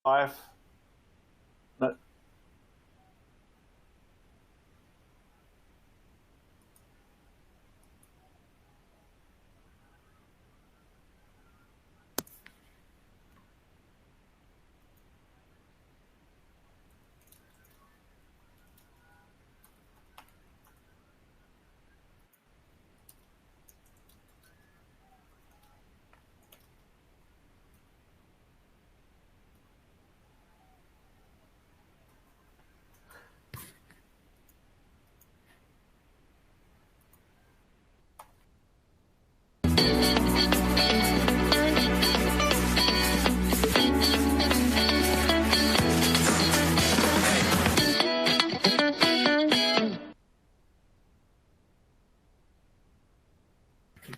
live. No.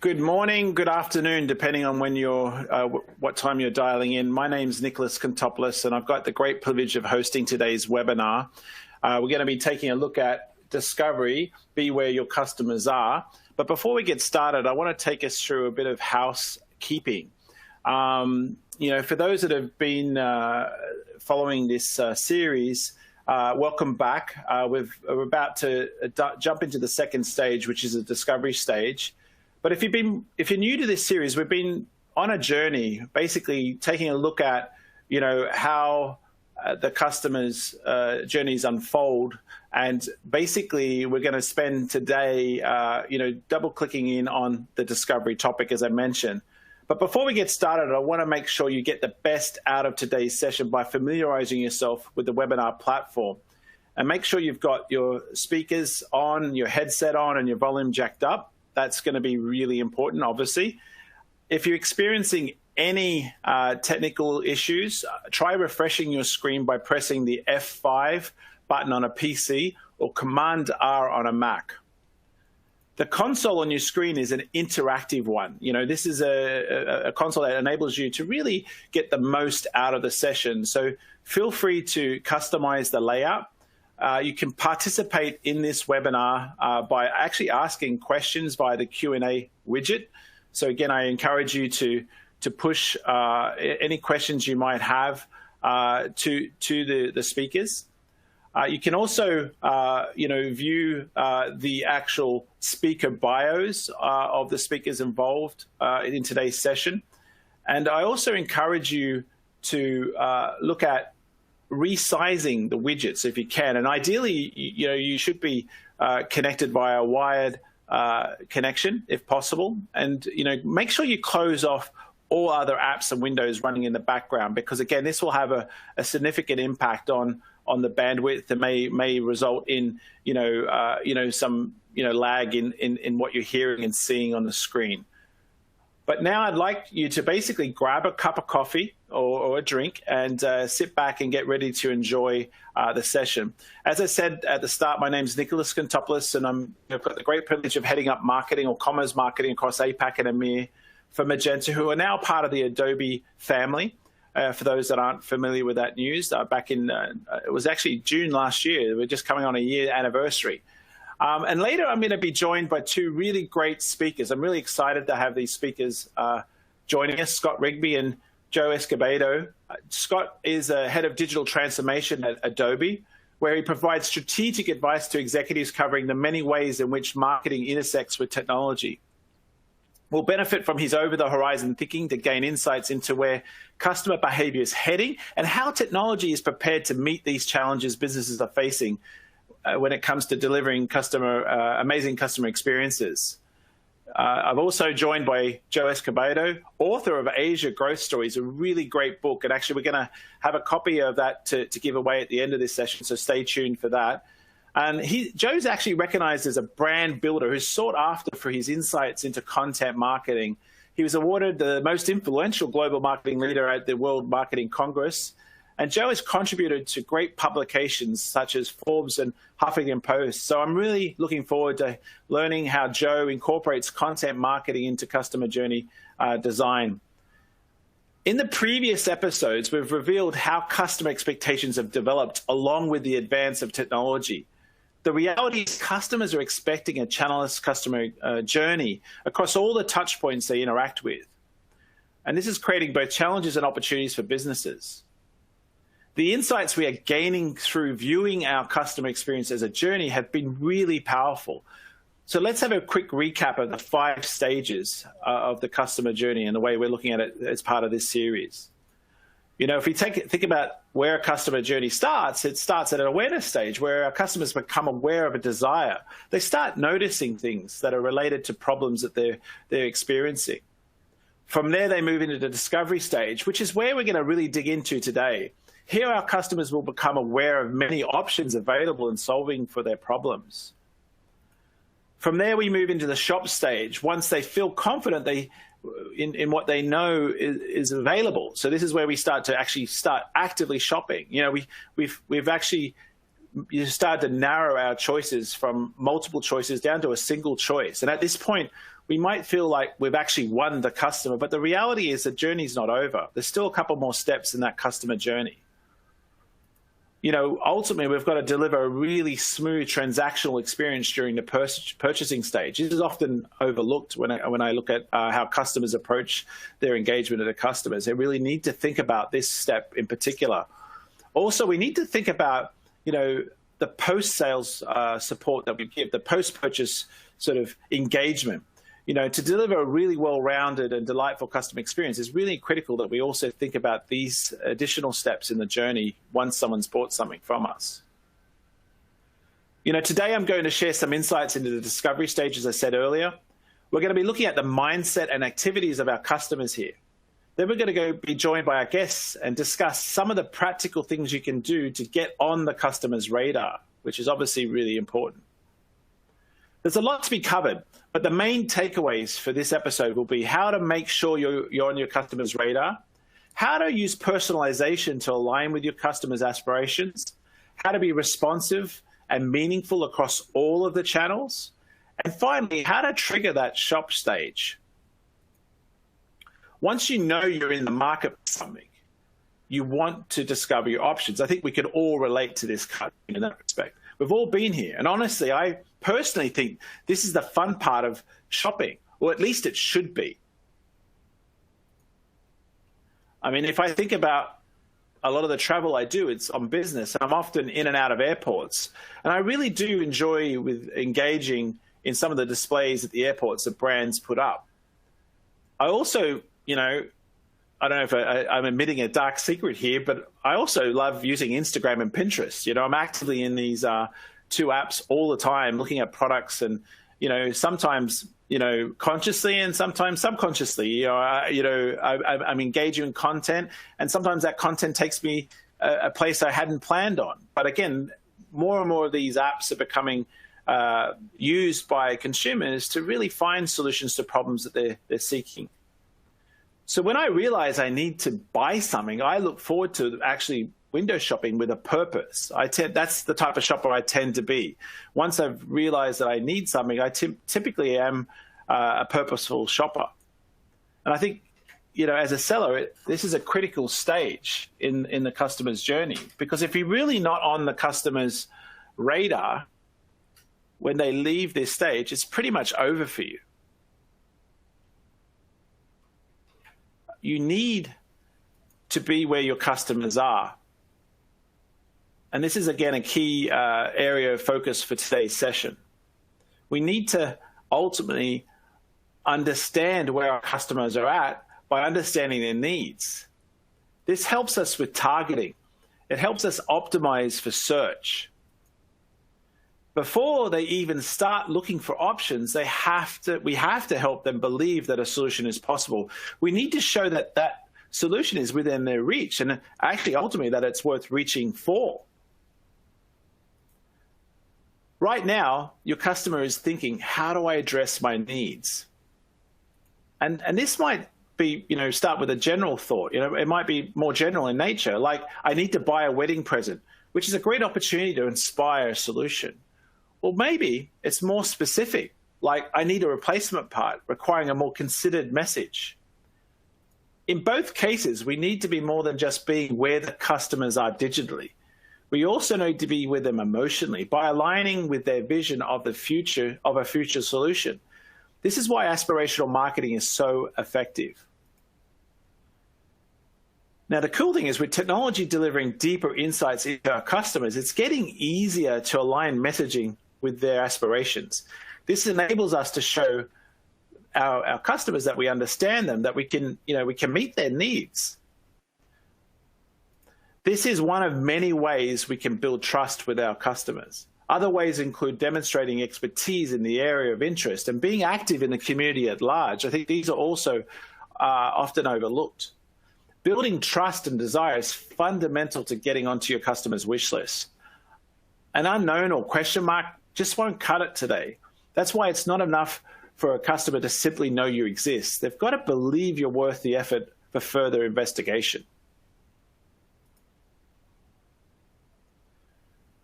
Good morning, good afternoon, depending on when what time you're dialing in. My name's Nicholas Kontopoulos, and I've got the great privilege of hosting today's webinar. We're going to be taking a look at discovery, be where your customers are. But before we get started, I want to take us through a bit of housekeeping. For those that have been following this series, welcome back. We're about to jump into the second stage, which is a discovery stage. But if you're new to this series, we've been on a journey, basically taking a look at, how the customers' journeys unfold. And basically, we're going to spend today, double-clicking in on the discovery topic, as I mentioned. But before we get started, I want to make sure you get the best out of today's session by familiarizing yourself with the webinar platform. And make sure you've got your speakers on, your headset on, and your volume jacked up. That's going to be really important, obviously. If you're experiencing any technical issues, try refreshing your screen by pressing the F5 button on a PC or Command R on a Mac. The console on your screen is an interactive one. This is a console that enables you to really get the most out of the session. So feel free to customize the layout. You can participate in this webinar by actually asking questions via the Q&A widget. So again, I encourage you to push any questions you might have to the speakers. You can also view the actual speaker bios of the speakers involved in today's session. And I also encourage you to look at resizing the widgets if you can, and ideally, you should be connected via a wired connection if possible, and make sure you close off all other apps and windows running in the background, because again, this will have a significant impact on the bandwidth that may result in some lag in what you're hearing and seeing on the screen. But now I'd like you to basically grab a cup of coffee or a drink and sit back and get ready to enjoy the session. As I said at the start, my name is Nicholas Kontopoulos, and I've got the great privilege of heading up marketing or commerce marketing across APAC and EMEA for Magento, who are now part of the Adobe family. For those that aren't familiar with that news, back in, it was actually June last year. We're just coming on a year anniversary. And later, I'm going to be joined by two really great speakers. I'm really excited to have these speakers joining us, Scott Rigby and Joe Escobedo. Scott is a head of digital transformation at Adobe, where he provides strategic advice to executives covering the many ways in which marketing intersects with technology. We'll benefit from his over-the-horizon thinking to gain insights into where customer behavior is heading and how technology is prepared to meet these challenges businesses are facing when it comes to delivering amazing customer experiences. I've also joined by Joe Escobedo, author of Asia Growth Stories, a really great book. And actually, we're going to have a copy of that to give away at the end of this session, so stay tuned for that. And Joe's actually recognized as a brand builder who's sought after for his insights into content marketing. He was awarded the most influential global marketing leader at the World Marketing Congress. And Joe has contributed to great publications such as Forbes and Huffington Post. So I'm really looking forward to learning how Joe incorporates content marketing into customer journey design. In the previous episodes, we've revealed how customer expectations have developed along with the advance of technology. The reality is customers are expecting a channelless customer journey across all the touch points they interact with. And this is creating both challenges and opportunities for businesses. The insights we are gaining through viewing our customer experience as a journey have been really powerful. So let's have a quick recap of the 5 stages of the customer journey and the way we're looking at it as part of this series. If we think about where a customer journey starts, it starts at an awareness stage where our customers become aware of a desire. They start noticing things that are related to problems that they're experiencing. From there, they move into the discovery stage, which is where we're going to really dig into today. Here, our customers will become aware of many options available in solving for their problems. From there, we move into the shop stage. Once they feel confident in what they know is available. So this is where we start to actively shopping. We've actually started to narrow our choices from multiple choices down to a single choice. And at this point, we might feel like we've actually won the customer, but the reality is the journey's not over. There's still a couple more steps in that customer journey. Ultimately, we've got to deliver a really smooth transactional experience during the purchasing stage. This is often overlooked when I look at how customers approach their engagement with the customers. They really need to think about this step in particular. Also, we need to think about, the post-sales support that we give, the post-purchase sort of engagement. To deliver a really well-rounded and delightful customer experience is really critical that we also think about these additional steps in the journey once someone's bought something from us. Today I'm going to share some insights into the discovery stage, as I said earlier. We're going to be looking at the mindset and activities of our customers here. Then we're going to be joined by our guests and discuss some of the practical things you can do to get on the customer's radar, which is obviously really important. There's a lot to be covered, but the main takeaways for this episode will be how to make sure you're on your customer's radar, how to use personalization to align with your customer's aspirations, how to be responsive and meaningful across all of the channels, and finally, how to trigger that shop stage. Once you know you're in the market for something, you want to discover your options. I think we could all relate to this in that respect. We've all been here. And honestly, I personally think this is the fun part of shopping, or at least it should be. I mean, if I think about a lot of the travel I do, it's on business. I'm often in and out of airports. And I really do enjoy engaging in some of the displays at the airports that brands put up. I also, I don't know if I'm admitting a dark secret here, but I also love using Instagram and Pinterest. I'm actively in these 2 apps all the time, looking at products and, sometimes, consciously and sometimes subconsciously, I'm engaging in content, and sometimes that content takes me a place I hadn't planned on. But again, more and more of these apps are becoming used by consumers to really find solutions to problems that they're seeking. So when I realize I need to buy something, I look forward to actually window shopping with a purpose. That's the type of shopper I tend to be. Once I've realized that I need something, I typically am a purposeful shopper. And I think, as a seller, this is a critical stage in the customer's journey, because if you're really not on the customer's radar when they leave this stage, it's pretty much over for you. You need to be where your customers are. And this is, again, a key area of focus for today's session. We need to ultimately understand where our customers are at by understanding their needs. This helps us with targeting. It helps us optimize for search. Before they even start looking for options, we have to help them believe that a solution is possible. We need to show that that solution is within their reach, and actually ultimately that it's worth reaching for. Right now, your customer is thinking, how do I address my needs? And this might be, start with a general thought. It might be more general in nature, like I need to buy a wedding present, which is a great opportunity to inspire a solution. Or maybe it's more specific, like I need a replacement part requiring a more considered message. In both cases, we need to be more than just being where the customers are digitally. We also need to be with them emotionally by aligning with their vision of a future solution. This is why aspirational marketing is so effective. Now, the cool thing is with technology delivering deeper insights into our customers, it's getting easier to align messaging with their aspirations. This enables us to show our customers that we understand them, that we can meet their needs. This is one of many ways we can build trust with our customers. Other ways include demonstrating expertise in the area of interest and being active in the community at large. I think these are also often overlooked. Building trust and desire is fundamental to getting onto your customer's wish list. An unknown or question mark just won't cut it today. That's why it's not enough for a customer to simply know you exist. They've got to believe you're worth the effort for further investigation.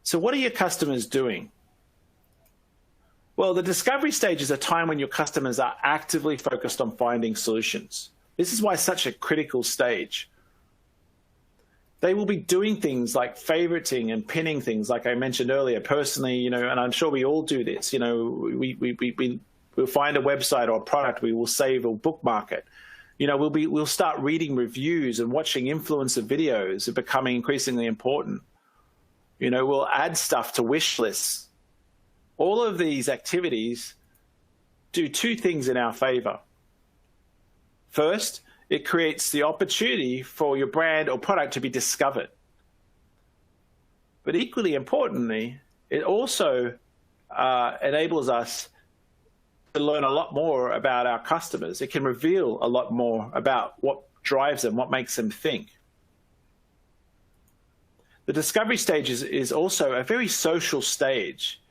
So what are your customers doing? Well, the discovery stage is a time when your customers are actively focused on finding solutions. This is why it's such a critical stage. They will be doing things like favoriting and pinning things, like I mentioned earlier. Personally, and I'm sure we all do this. We'll find a website or a product, we will save or bookmark it. We'll start reading reviews and watching influencer videos are becoming increasingly important. We'll add stuff to wish lists. All of these activities do two things in our favor. First, it creates the opportunity for your brand or product to be discovered. But equally importantly, it also enables us to learn a lot more about our customers. It can reveal a lot more about what drives them, what makes them think. The discovery stage is also a very social stage.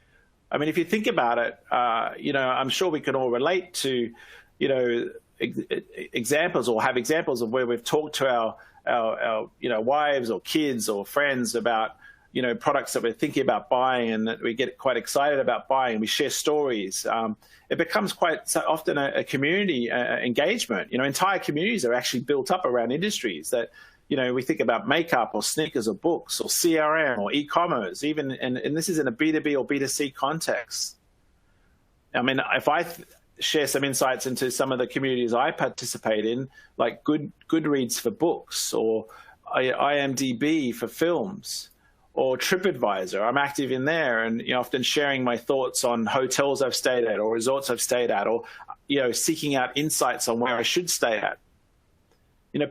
I mean, if you think about it, I'm sure we can all relate to, examples or have examples of where we've talked to our wives or kids or friends about, products that we're thinking about buying and that we get quite excited about buying. We share stories. It becomes quite often a community engagement. Entire communities are actually built up around industries that, we think about makeup or sneakers or books or CRM or e-commerce, even, and this is in a B2B or B2C context. I mean, if I share some insights into some of the communities I participate in, like Goodreads for books or IMDb for films or TripAdvisor, I'm active in there and often sharing my thoughts on hotels I've stayed at or resorts I've stayed at or seeking out insights on where I should stay at.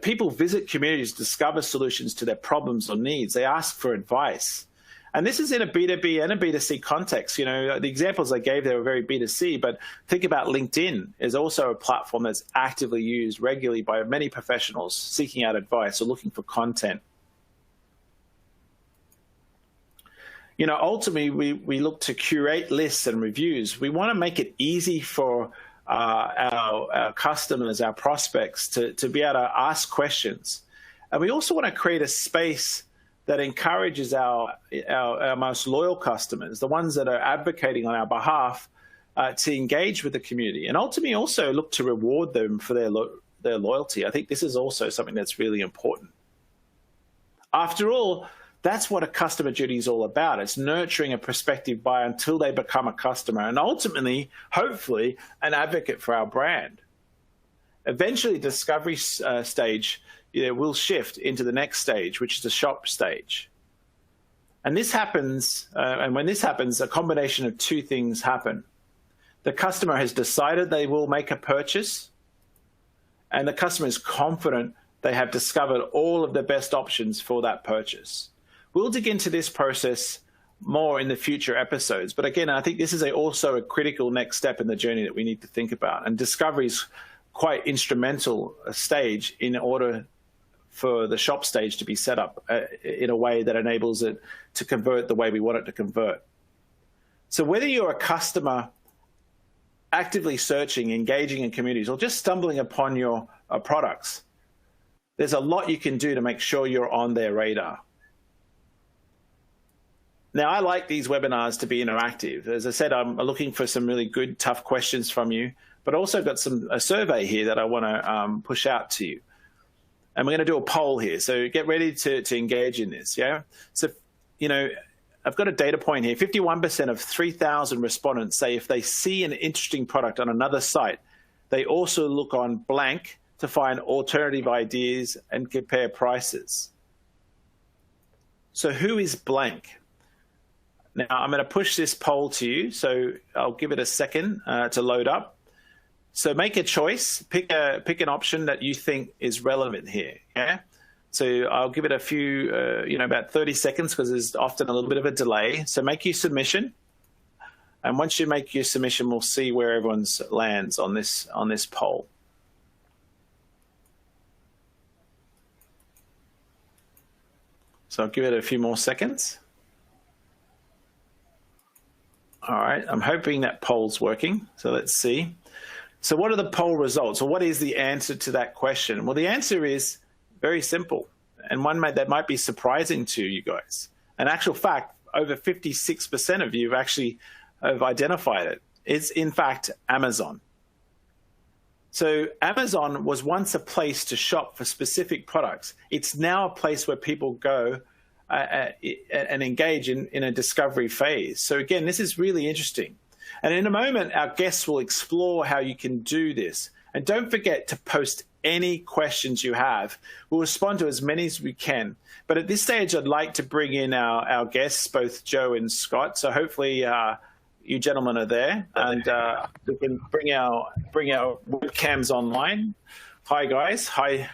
People visit communities to discover solutions to their problems or needs. They ask for advice. And this is in a B2B and a B2C context. The examples I gave there were very B2C, but think about LinkedIn is also a platform that's actively used regularly by many professionals seeking out advice or looking for content. Ultimately, we look to curate lists and reviews. We want to make it easy for our customers, our prospects, to be able to ask questions. And we also want to create a space that encourages our most loyal customers, the ones that are advocating on our behalf, to engage with the community. And ultimately also look to reward them for their loyalty. I think this is also something that's really important. After all, that's what a customer journey is all about. It's nurturing a prospective buyer until they become a customer and ultimately, hopefully, an advocate for our brand. Eventually, the discovery stage will shift into the next stage, which is the shop stage. And this happens, and when this happens, a combination of two things happen. The customer has decided they will make a purchase, and the customer is confident they have discovered all of the best options for that purchase. We'll dig into this process more in the future episodes. But again, I think this is also a critical next step in the journey that we need to think about. And discovery is quite instrumental stage in order for the shop stage to be set up in a way that enables it to convert the way we want it to convert. So whether you're a customer actively searching, engaging in communities, or just stumbling upon your products, there's a lot you can do to make sure you're on their radar. Now, I like these webinars to be interactive. As I said, I'm looking for some really good, tough questions from you, but also got a survey here that I want to push out to you. And we're going to do a poll here, so get ready to engage in this, yeah? So, I've got a data point here. 51% of 3,000 respondents say if they see an interesting product on another site, they also look on blank to find alternative ideas and compare prices. So who is blank? Now, I'm going to push this poll to you, so I'll give it a second to load up. So make a choice, pick an option that you think is relevant here, yeah? So I'll give it a few, about 30 seconds, because there's often a little bit of a delay. So make your submission. And once you make your submission, we'll see where everyone's lands on this poll. So I'll give it a few more seconds. All right, I'm hoping that poll's working. So let's see. So what are the poll results, or what is the answer to that question? Well, the answer is very simple, and one that might be surprising to you guys. In actual fact, over 56% of you actually have identified it. It's in fact Amazon. So Amazon was once a place to shop for specific products. It's now a place where people go and engage in a discovery phase. So again, this is really interesting. And in a moment, our guests will explore how you can do this. And don't forget to post any questions you have. We'll respond to as many as we can. But at this stage, I'd like to bring in our guests, both Joe and Scott. So hopefully you gentlemen are there, and we can bring our webcams online. Hi, guys. Hi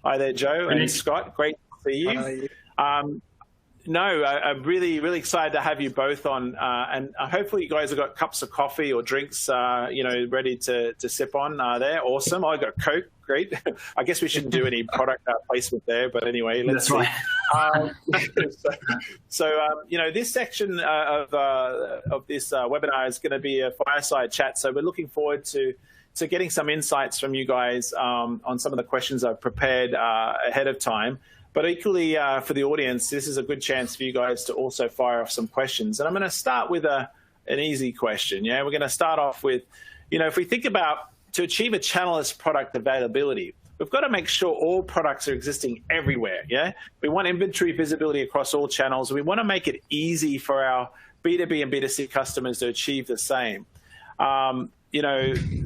there, Joe and Scott. Great to see you. I'm really, really excited to have you both on, and hopefully you guys have got cups of coffee or drinks, ready to sip on there. Awesome. I got Coke. Great. I guess we shouldn't do any product placement there, but anyway, let's see. This section of this webinar is going to be a fireside chat. So we're looking forward to getting some insights from you guys on some of the questions I've prepared ahead of time. But equally, for the audience, this is a good chance for you guys to also fire off some questions. And I'm going to start with an easy question. Yeah, we're going to start off with, if we think about to achieve a channelless product availability, we've got to make sure all products are existing everywhere. Yeah, we want inventory visibility across all channels. We want to make it easy for our B2B and B2C customers to achieve the same.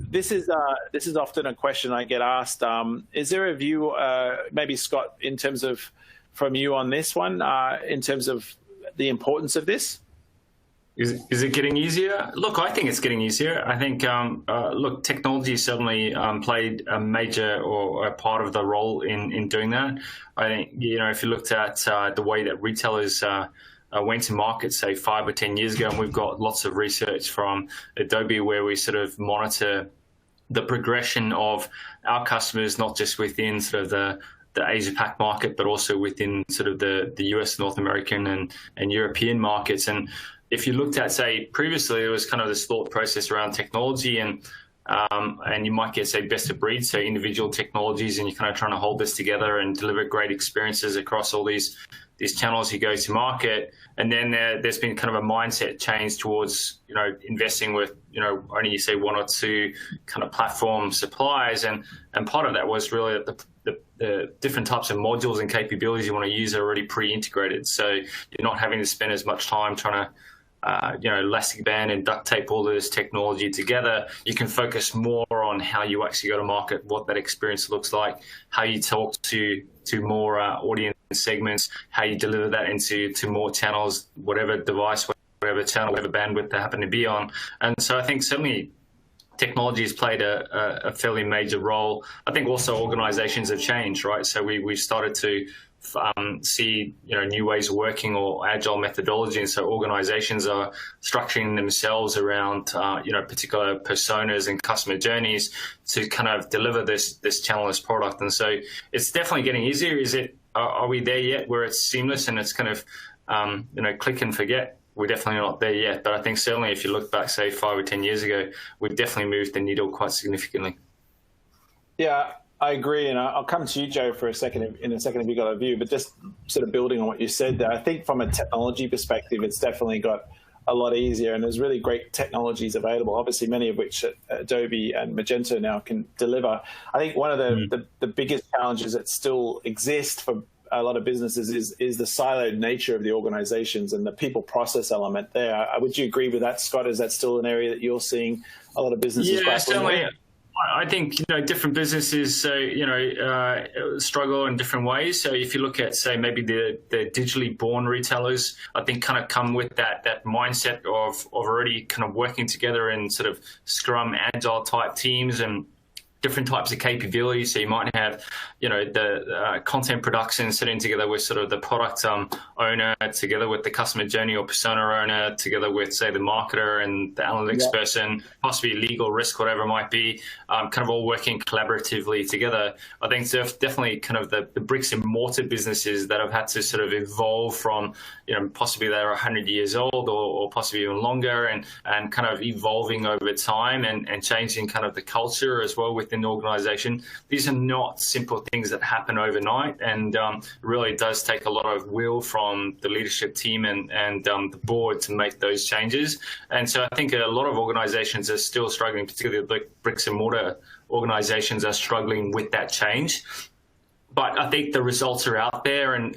This is often a question I get asked. Is there a view, maybe Scott, in terms of from you on this one, in terms of the importance of this? Is it getting easier? Look, I think it's getting easier. I think, technology certainly played a major or a part of the role in doing that. I think, if you looked at the way that retailers went to market, say 5 or 10 years ago, and we've got lots of research from Adobe where we sort of monitor the progression of our customers, not just within sort of the Asia Pac market, but also within sort of the US, North American and European markets. And if you looked at, say, previously, there was kind of this thought process around technology and you might get, say, best of breed, so individual technologies, and you're kind of trying to hold this together and deliver great experiences across all these channels you go to market. And then there's been kind of a mindset change towards, investing with, only you say 1 or 2 kind of platform suppliers. And part of that was really that the different types of modules and capabilities you want to use are already pre-integrated. So you're not having to spend as much time trying to elastic band and duct tape all this technology together. You can focus more on how you actually go to market, what that experience looks like, how you talk to more audience segments, how you deliver that into more channels, whatever device, whatever channel, whatever bandwidth they happen to be on. And so I think certainly technology has played a fairly major role. I think also organizations have changed, right? So we've started to see new ways of working or agile methodology, and so organizations are structuring themselves around particular personas and customer journeys to kind of deliver this channelless product. And so it's definitely getting easier. Are we there yet where it's seamless and it's kind of click and forget? We're definitely not there yet, but I think certainly if you look back, say 5 or 10 years ago, we've definitely moved the needle quite significantly. Yeah, I agree, and I'll come to you, Joe, for a second. In a second, if you got a view, but just sort of building on what you said there, I think from a technology perspective, it's definitely got a lot easier, and there's really great technologies available. Obviously, many of which Adobe and Magento now can deliver. I think one of the biggest challenges that still exist for a lot of businesses is the siloed nature of the organizations and the people process element there. Would you agree with that, Scott? Is that still an area that you're seeing a lot of businesses? Yeah, certainly. I think, different businesses, struggle in different ways. So if you look at, say, maybe the digitally born retailers, I think kind of come with that mindset of already kind of working together in sort of Scrum Agile type teams and different types of capabilities. So you might have, the content production sitting together with sort of the product owner, together with the customer journey or persona owner, together with, say, the marketer and the analytics person, possibly legal risk, whatever it might be, kind of all working collaboratively together. I think there's definitely kind of the bricks and mortar businesses that have had to sort of evolve from, possibly they're 100 years old or possibly even longer, and kind of evolving over time and changing kind of the culture as well within the organization. These are not simple things that happen overnight, and really does take a lot of will from the leadership team and the board to make those changes. And so I think a lot of organizations are still struggling, particularly the bricks and mortar organizations are struggling with that change. But I think the results are out there, and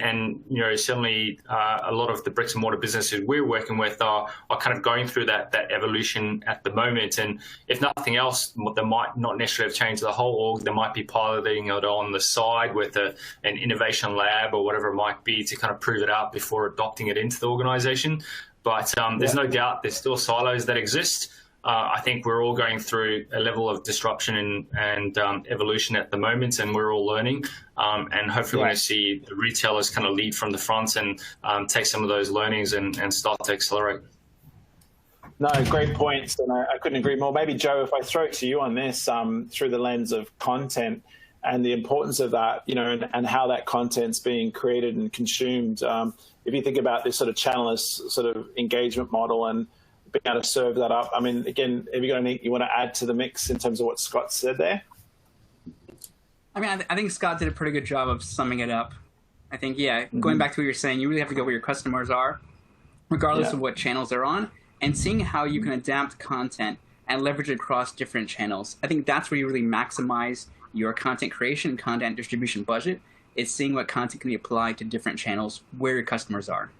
certainly a lot of the bricks and mortar businesses we're working with are kind of going through that evolution at the moment. And if nothing else, they might not necessarily have changed the whole org. They might be piloting it on the side with an innovation lab or whatever it might be to kind of prove it out before adopting it into the organization. But there's no doubt there's still silos that exist. I think we're all going through a level of disruption and evolution at the moment, and we're all learning. And hopefully we're going to see the retailers kind of lead from the front and take some of those learnings and start to accelerate. No, great points, and I couldn't agree more. Maybe, Joe, if I throw it to you on this through the lens of content and the importance of that, and how that content's being created and consumed. If you think about this sort of channelist sort of engagement model and being able to serve that up. I mean, again, have you got anything you want to add to the mix in terms of what Scott said there? I mean, I think Scott did a pretty good job of summing it up. I think, going back to what you're saying, you really have to go where your customers are, regardless of what channels they're on, and seeing how you can adapt content and leverage it across different channels. I think that's where you really maximize your content creation and content distribution budget, is seeing what content can be applied to different channels where your customers are.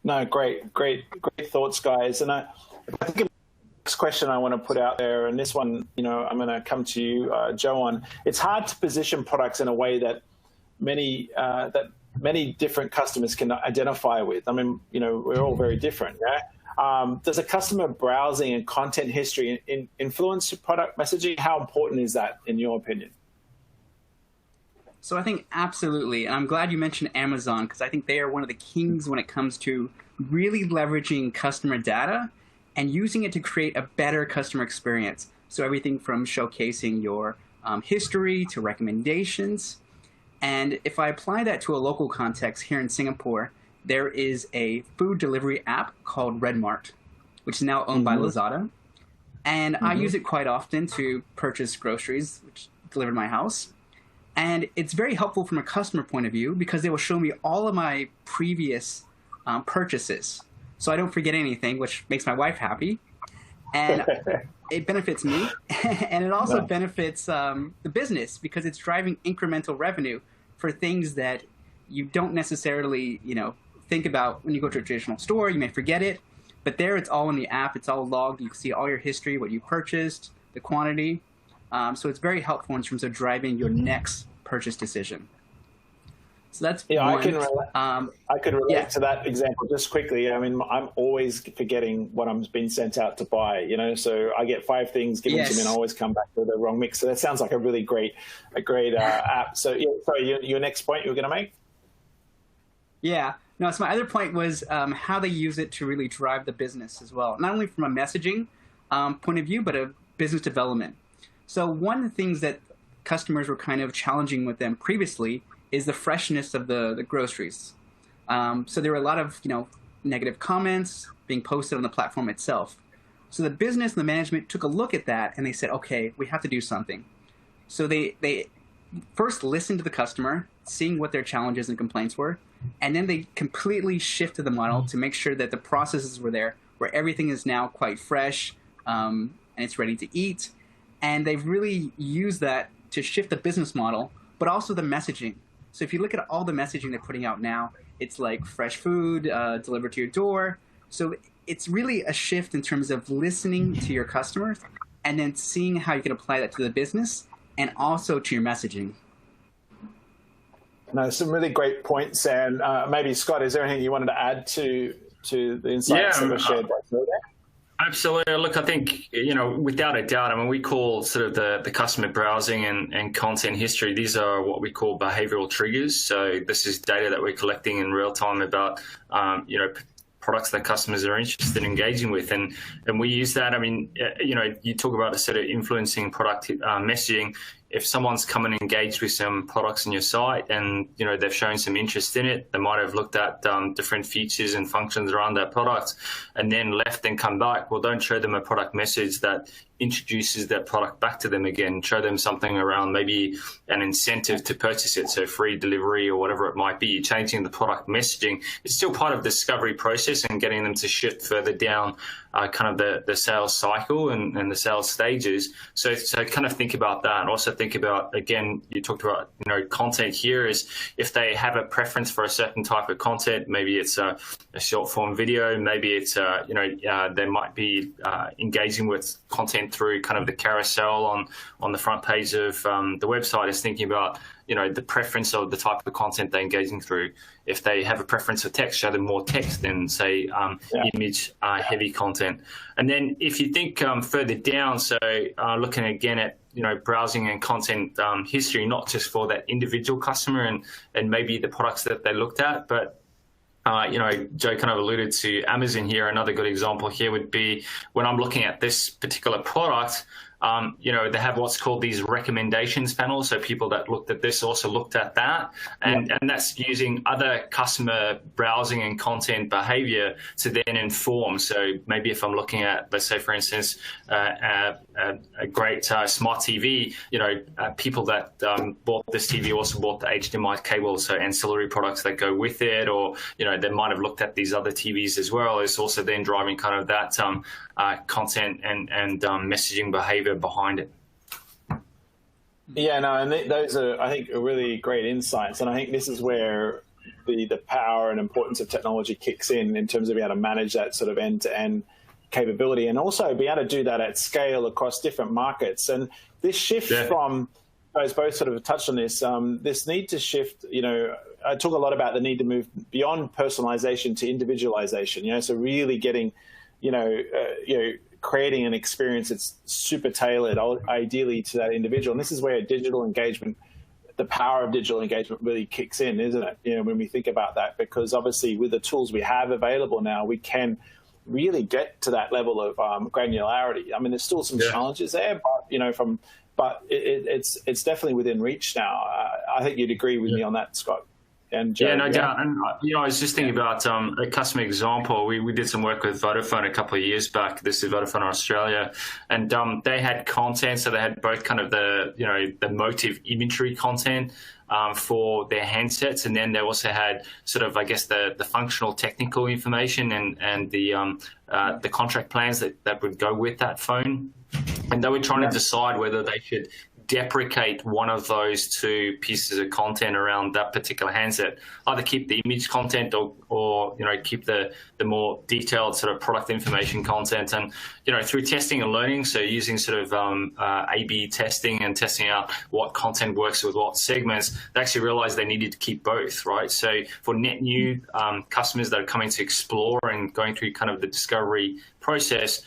No, great thoughts, guys. And I think the next question I want to put out there, and this one, I'm going to come to you, Joe, on. It's hard to position products in a way that many different customers can identify with. I mean, we're all very different. Yeah. Does a customer browsing and content history influence product messaging? How important is that, in your opinion? So I think absolutely. And I'm glad you mentioned Amazon, because I think they are one of the kings when it comes to really leveraging customer data and using it to create a better customer experience. So everything from showcasing your history to recommendations. And if I apply that to a local context here in Singapore, there is a food delivery app called Redmart, which is now owned by Lazada. And I use it quite often to purchase groceries, which delivered to my house. And it's very helpful from a customer point of view because they will show me all of my previous purchases. So I don't forget anything, which makes my wife happy. And it benefits me. And it also benefits the business because it's driving incremental revenue for things that you don't necessarily, think about when you go to a traditional store. You may forget it. But there it's all in the app. It's all logged. You can see all your history, what you purchased, the quantity. So it's very helpful in terms of driving your next purchase decision. So that's one. I could relate to that example just quickly. I mean, I'm always forgetting what I'm being sent out to buy, so I get 5 things given to me and I always come back with the wrong mix. So that sounds like a really great app. So sorry, your next point you were going to make? Yeah. No, so my other point was how they use it to really drive the business as well. Not only from a messaging point of view, but a business development. So one of the things that customers were kind of challenging with them previously is the freshness of the groceries. So there were a lot of negative comments being posted on the platform itself. So the business and the management took a look at that and they said, okay, we have to do something. So they first listened to the customer, seeing what their challenges and complaints were, and then they completely shifted the model to make sure that the processes were there, where everything is now quite fresh and it's ready to eat. And they've really used that to shift the business model, but also the messaging. So if you look at all the messaging they're putting out now, it's like fresh food delivered to your door. So it's really a shift in terms of listening to your customers and then seeing how you can apply that to the business and also to your messaging. No, some really great points. And maybe, Scott, is there anything you wanted to add to the insights that were shared by Phil there? Absolutely. Look, I think, without a doubt, I mean, we call sort of the customer browsing and content history, these are what we call behavioral triggers. So this is data that we're collecting in real time about, products that customers are interested in engaging with. And we use that. I mean, you talk about the sort of influencing product messaging. If someone's come and engaged with some products on your site and, they've shown some interest in it, they might have looked at different features and functions around that product and then left and come back. Well, don't show them a product message that introduces that product back to them again. Show them something around maybe an incentive to purchase it, so free delivery or whatever it might be. Changing the product messaging is still part of the discovery process and getting them to shift further down kind of the sales cycle and the sales stages. So kind of think about that. And also think about, again, you talked about, content here is if they have a preference for a certain type of content, maybe it's a short form video, maybe it's, they might be engaging with content through kind of the carousel on the front page of the website, is thinking about, the preference of the type of content they're engaging through. If they have a preference for text, show them more text than, say, image heavy content. And then if you think further down, so looking again at, browsing and content history, not just for that individual customer and maybe the products that they looked at, but Joe kind of alluded to Amazon here. Another good example here would be when I'm looking at this particular product, they have what's called these recommendations panels. So people that looked at this also looked at that. And that's using other customer browsing and content behavior to then inform. So maybe if I'm looking at, let's say, for instance, a great smart TV, people that bought this TV also bought the HDMI cable, so ancillary products that go with it, or, they might have looked at these other TVs as well. It's also then driving kind of that content and messaging behavior behind it. Yeah, no, and those are, I think, really great insights. And I think this is where the power and importance of technology kicks in terms of being able to manage that sort of end-to-end capability and also be able to do that at scale across different markets. And this shift from, as both sort of touched on this need to shift, I talk a lot about the need to move beyond personalization to individualization, so really getting, creating an experience that's super tailored, ideally to that individual. And this is where digital engagement, the power of digital engagement really kicks in, isn't it? When we think about that, because obviously with the tools we have available now, we can really get to that level of granularity. I mean, there's still some challenges there, but it's definitely within reach now. I think you'd agree with me on that, Scott. And Joe, no doubt. And I was just thinking about a customer example. We did some work with Vodafone a couple of years back. This is Vodafone Australia, and they had content. So they had both kind of the motive imagery content for their handsets, and then they also had sort of, I guess, the functional technical information and the contract plans that would go with that phone. And they were trying to decide whether they should deprecate one of those two pieces of content around that particular handset, either keep the image content or keep the more detailed sort of product information content. And through testing and learning, so using sort of A/B testing and testing out what content works with what segments, they actually realized they needed to keep both, right? So for net new customers that are coming to explore and going through kind of the discovery process,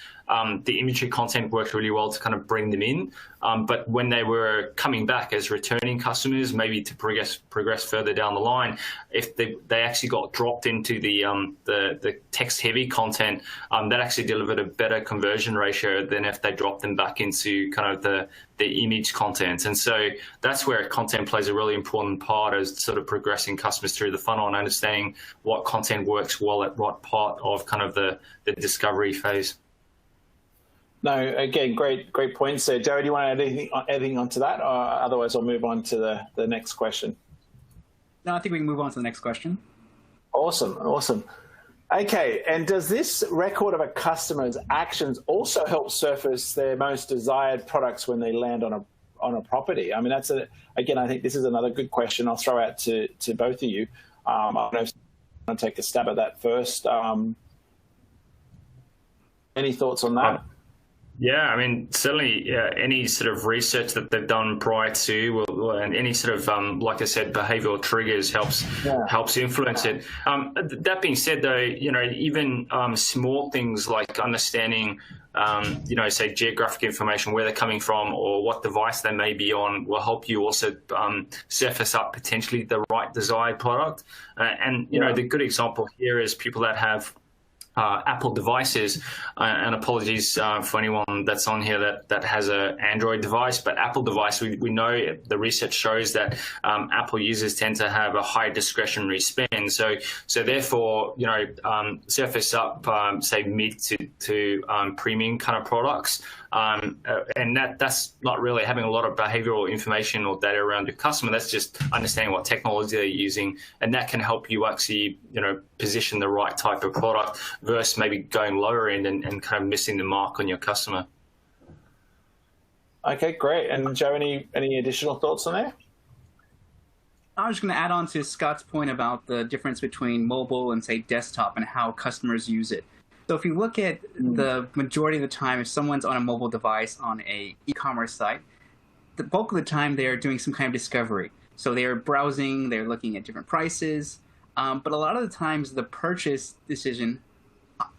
the imagery content worked really well to kind of bring them in. But when they were coming back as returning customers, maybe to progress further down the line, if they actually got dropped into the text-heavy content, that actually delivered a better conversion ratio than if they dropped them back into kind of the image content. And so that's where content plays a really important part as sort of progressing customers through the funnel and understanding what content works well at what part of kind of the discovery phase. No, again, great points there. Joe, do you want to add anything onto that? Or otherwise, I'll move on to the next question. No, I think we can move on to the next question. Awesome. Okay, and does this record of a customer's actions also help surface their most desired products when they land on a property? I mean, again, I think this is another good question. I'll throw out to both of you. I don't know if you want to take a stab at that first. Any thoughts on that? Yeah, I mean, certainly any sort of research that they've done prior to, and any sort of, like I said, behavioural triggers helps influence it. That being said, though, even small things like understanding, say geographic information, where they're coming from or what device they may be on, will help you also surface up potentially the right desired product. The good example here is people that have Apple devices, and apologies for anyone that's on here that has an Android device, but Apple device, we know the research shows that Apple users tend to have a high discretionary spend. So therefore, surface up, say mid to premium kind of products. And that's not really having a lot of behavioral information or data around your customer. That's just understanding what technology they're using, and that can help you actually, position the right type of product versus maybe going lower end and kind of missing the mark on your customer. Okay, great. And Joe, any additional thoughts on there? I was going to add on to Scott's point about the difference between mobile and, say, desktop and how customers use it. So if you look at the majority of the time, if someone's on a mobile device on a e-commerce site, the bulk of the time they are doing some kind of discovery. So they are browsing, they're looking at different prices, but a lot of the times the purchase decision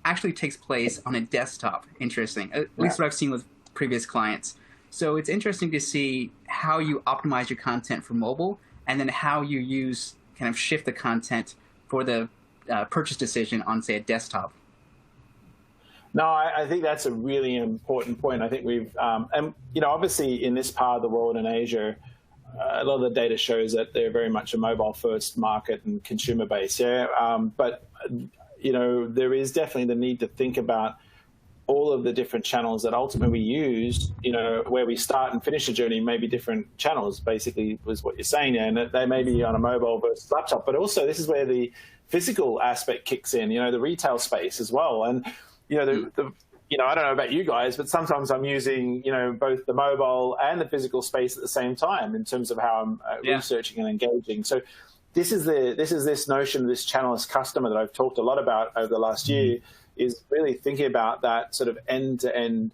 actually takes place on a desktop. Interesting, at least what I've seen with previous clients. So it's interesting to see how you optimize your content for mobile, and then how you shift the content for the purchase decision on, say, a desktop. No, I think that's a really important point. I think we've, obviously in this part of the world in Asia, a lot of the data shows that they're very much a mobile-first market and consumer base. But there is definitely the need to think about all of the different channels that ultimately we use. Where we start and finish a journey may be different channels. Basically, was what you're saying there, and they may be on a mobile versus laptop. But also, this is where the physical aspect kicks in. The retail space as well, and I don't know about you guys, but sometimes I'm using, both the mobile and the physical space at the same time in terms of how I'm researching and engaging. So this is this notion of this channelist customer that I've talked a lot about over the last year, is really thinking about that sort of end-to-end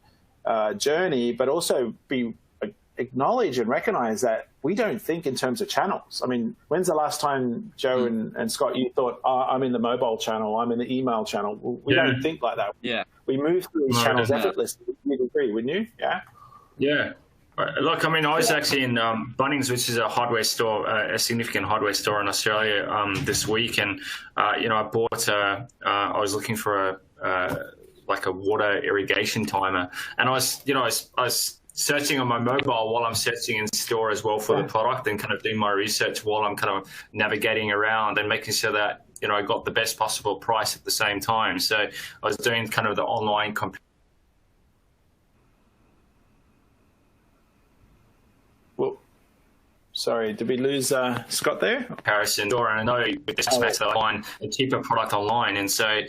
journey, but also acknowledge and recognize that we don't think in terms of channels. I mean, when's the last time, Joe and Scott, you thought, I'm in the mobile channel, I'm in the email channel? We don't think like that. Yeah. We move through these channels effortlessly. You'd agree, wouldn't you? Yeah. Yeah. Look, I mean, I was actually in Bunnings, which is a hardware store, a significant hardware store in Australia this week. And, I bought, I was looking for a water irrigation timer. And I was searching on my mobile while I'm searching in store as well for the product, and kind of doing my research while I'm kind of navigating around and making sure that, I got the best possible price at the same time. So I was doing kind of the online Sorry, did we lose Scott there? Comparison, and I know with this match that I find a cheaper product online, and so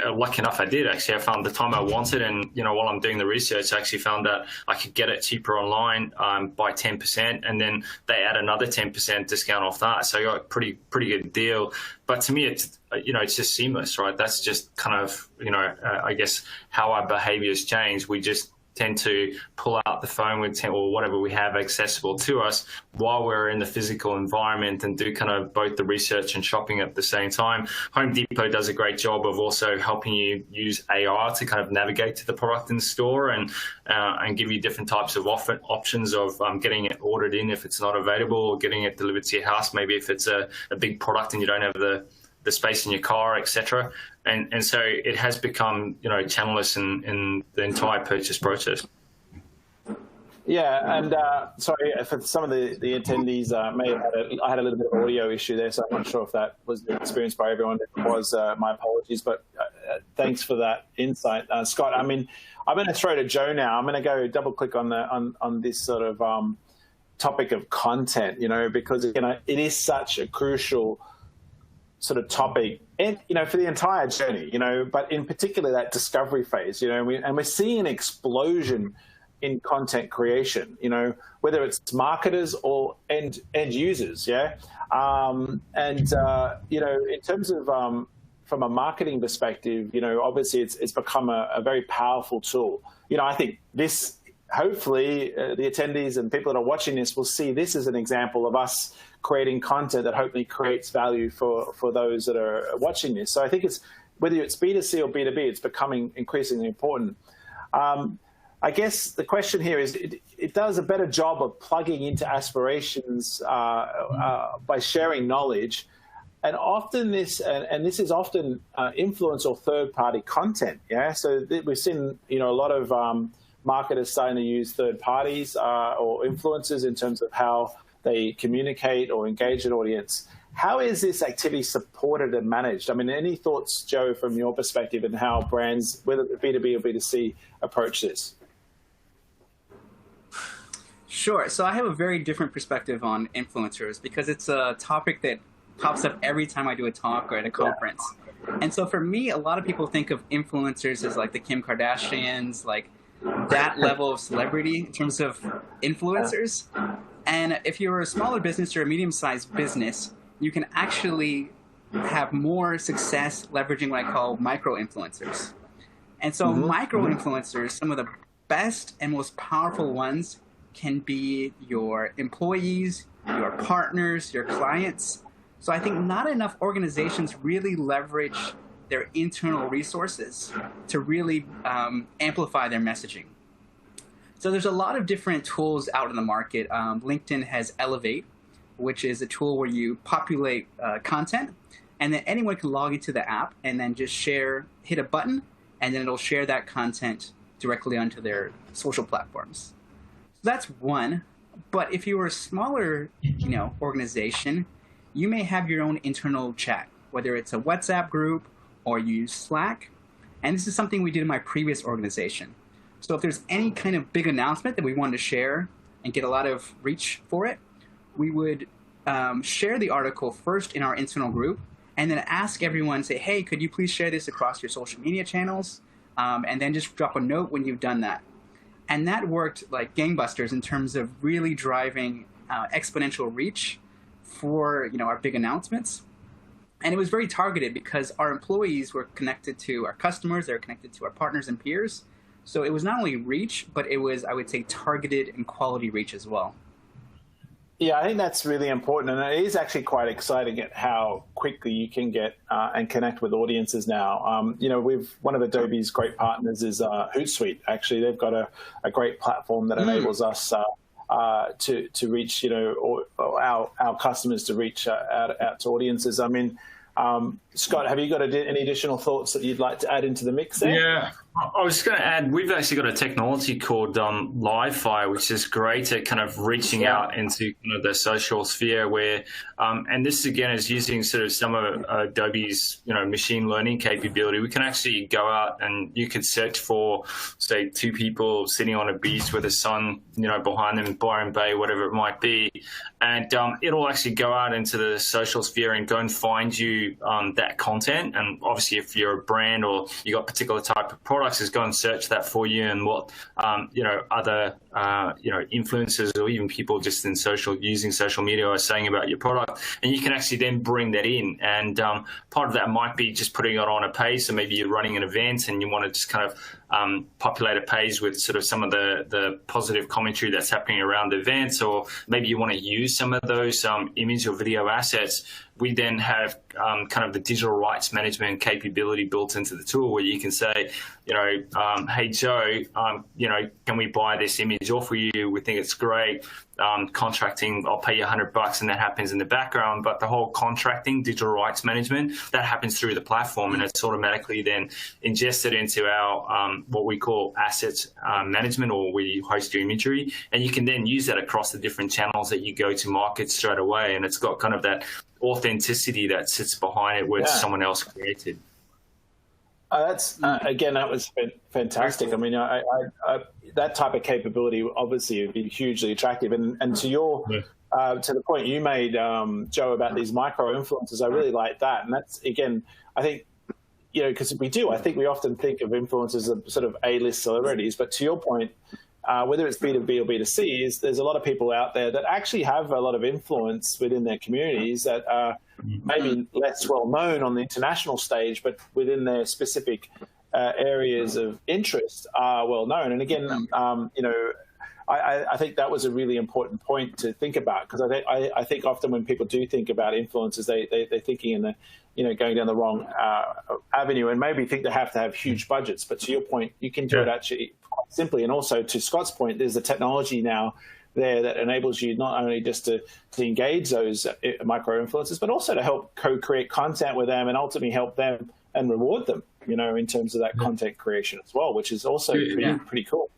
lucky enough I did actually. I found the time I wanted, and while I'm doing the research, I actually found that I could get it cheaper online by 10%, and then they add another 10% discount off that. So I got a pretty good deal. But to me, it's it's just seamless, right? That's just kind of I guess how our behaviors change. We just tend to pull out the phone or whatever we have accessible to us while we're in the physical environment, and do kind of both the research and shopping at the same time. Home Depot does a great job of also helping you use AR to kind of navigate to the product in store, and give you different types of options of getting it ordered in if it's not available, or getting it delivered to your house, maybe if it's a big product and you don't have the space in your car, etc. And so it has become, channelless in the entire purchase process. Yeah, and sorry for some of the attendees, I had a little bit of audio issue there, so I'm not sure if that was experienced by everyone. If it was, my apologies, but thanks for that insight, Scott. I mean, I'm going to throw to Joe now. I'm going to go double click on this sort of topic of content, because it is such a crucial sort of topic, and for the entire journey, but in particular that discovery phase, and we're seeing an explosion in content creation, whether it's marketers or end users, in terms of from a marketing perspective, obviously it's become a very powerful tool. I think this, hopefully the attendees and people that are watching this will see this as an example of us creating content that hopefully creates value for those that are watching this. So I think it's, whether it's B2C or B2B, it's becoming increasingly important. I guess the question here is, it does a better job of plugging into aspirations by sharing knowledge. And often this is often influence or third-party content. Yeah, so we've seen a lot of marketers starting to use third parties or influencers in terms of how they communicate or engage an audience. How is this activity supported and managed? I mean, any thoughts, Joe, from your perspective, and how brands, whether B2B or B2C, approach this? Sure. So I have a very different perspective on influencers because it's a topic that pops up every time I do a talk or at a conference. And so for me, a lot of people think of influencers as like the Kim Kardashians, like that level of celebrity in terms of influencers. And if you're a smaller business or a medium-sized business, you can actually have more success leveraging what I call micro-influencers. And so micro-influencers, some of the best and most powerful ones, can be your employees, your partners, your clients. So I think not enough organizations really leverage their internal resources to really amplify their messaging. So there's a lot of different tools out in the market. LinkedIn has Elevate, which is a tool where you populate content, and then anyone can log into the app and then just hit a button, and then it'll share that content directly onto their social platforms. So that's one. But if you're a smaller, organization, you may have your own internal chat, whether it's a WhatsApp group or you use Slack. And this is something we did in my previous organization. So if there's any kind of big announcement that we wanted to share and get a lot of reach for it, we would share the article first in our internal group and then ask everyone, say, hey, could you please share this across your social media channels? And then just drop a note when you've done that. And that worked like gangbusters in terms of really driving exponential reach for our big announcements. And it was very targeted because our employees were connected to our customers, they were connected to our partners and peers. So it was not only reach, but it was, I would say, targeted and quality reach as well. Yeah, I think that's really important. And it is actually quite exciting at how quickly you can get and connect with audiences now. One of Adobe's great partners is Hootsuite. Actually, they've got a great platform that enables us to reach, our customers to reach out to audiences. I mean, Scott, have you got any additional thoughts that you'd like to add into the mix there? Yeah, I was going to add, we've actually got a technology called Livefire, which is great at kind of reaching out into the social sphere where, and this again is using sort of some of Adobe's, machine learning capability. We can actually go out and you could search for, say, two people sitting on a beach with a sun, behind them, Byron Bay, whatever it might be. And it'll actually go out into the social sphere and go and find you that content. And obviously, if you're a brand or you got a particular type of products, is go and search that for you and what other influencers or even people just in using social media are saying about your product, and you can actually then bring that in. And part of that might be just putting it on a page. So maybe you're running an event and you want to just kind of populate a page with sort of some of the positive commentary that's happening around the events, or maybe you want to use some of those image or video assets. We then have kind of the digital rights management capability built into the tool where you can say, hey, Joe, can we buy this image off of you? We think it's great. Contracting, I'll pay you $100, and that happens in the background. But the whole contracting, digital rights management, that happens through the platform, and it's automatically then ingested into our what we call assets management, or we host your imagery, and you can then use that across the different channels that you go to market straight away. And it's got kind of that authenticity that sits behind it, where someone else created. That's again, that was fantastic. I mean, I that type of capability obviously would be hugely attractive. And to your to the point you made, Joe, about these micro influencers, I really like that. And that's again, I think, because I think we often think of influencers as sort of A-list celebrities. But to your point, whether it's B2B or B2C, there's a lot of people out there that actually have a lot of influence within their communities that are maybe less well known on the international stage, but within their specific areas of interest are well known. And again, I think that was a really important point to think about, because I think often when people do think about influencers, they're thinking in the, going down the wrong avenue, and maybe think they have to have huge budgets. But to your point, you can do it actually quite simply. And also to Scott's point, there's a technology now there that enables you not only just to engage those micro influencers, but also to help co-create content with them and ultimately help them and reward them, in terms of that content creation as well, which is also pretty cool.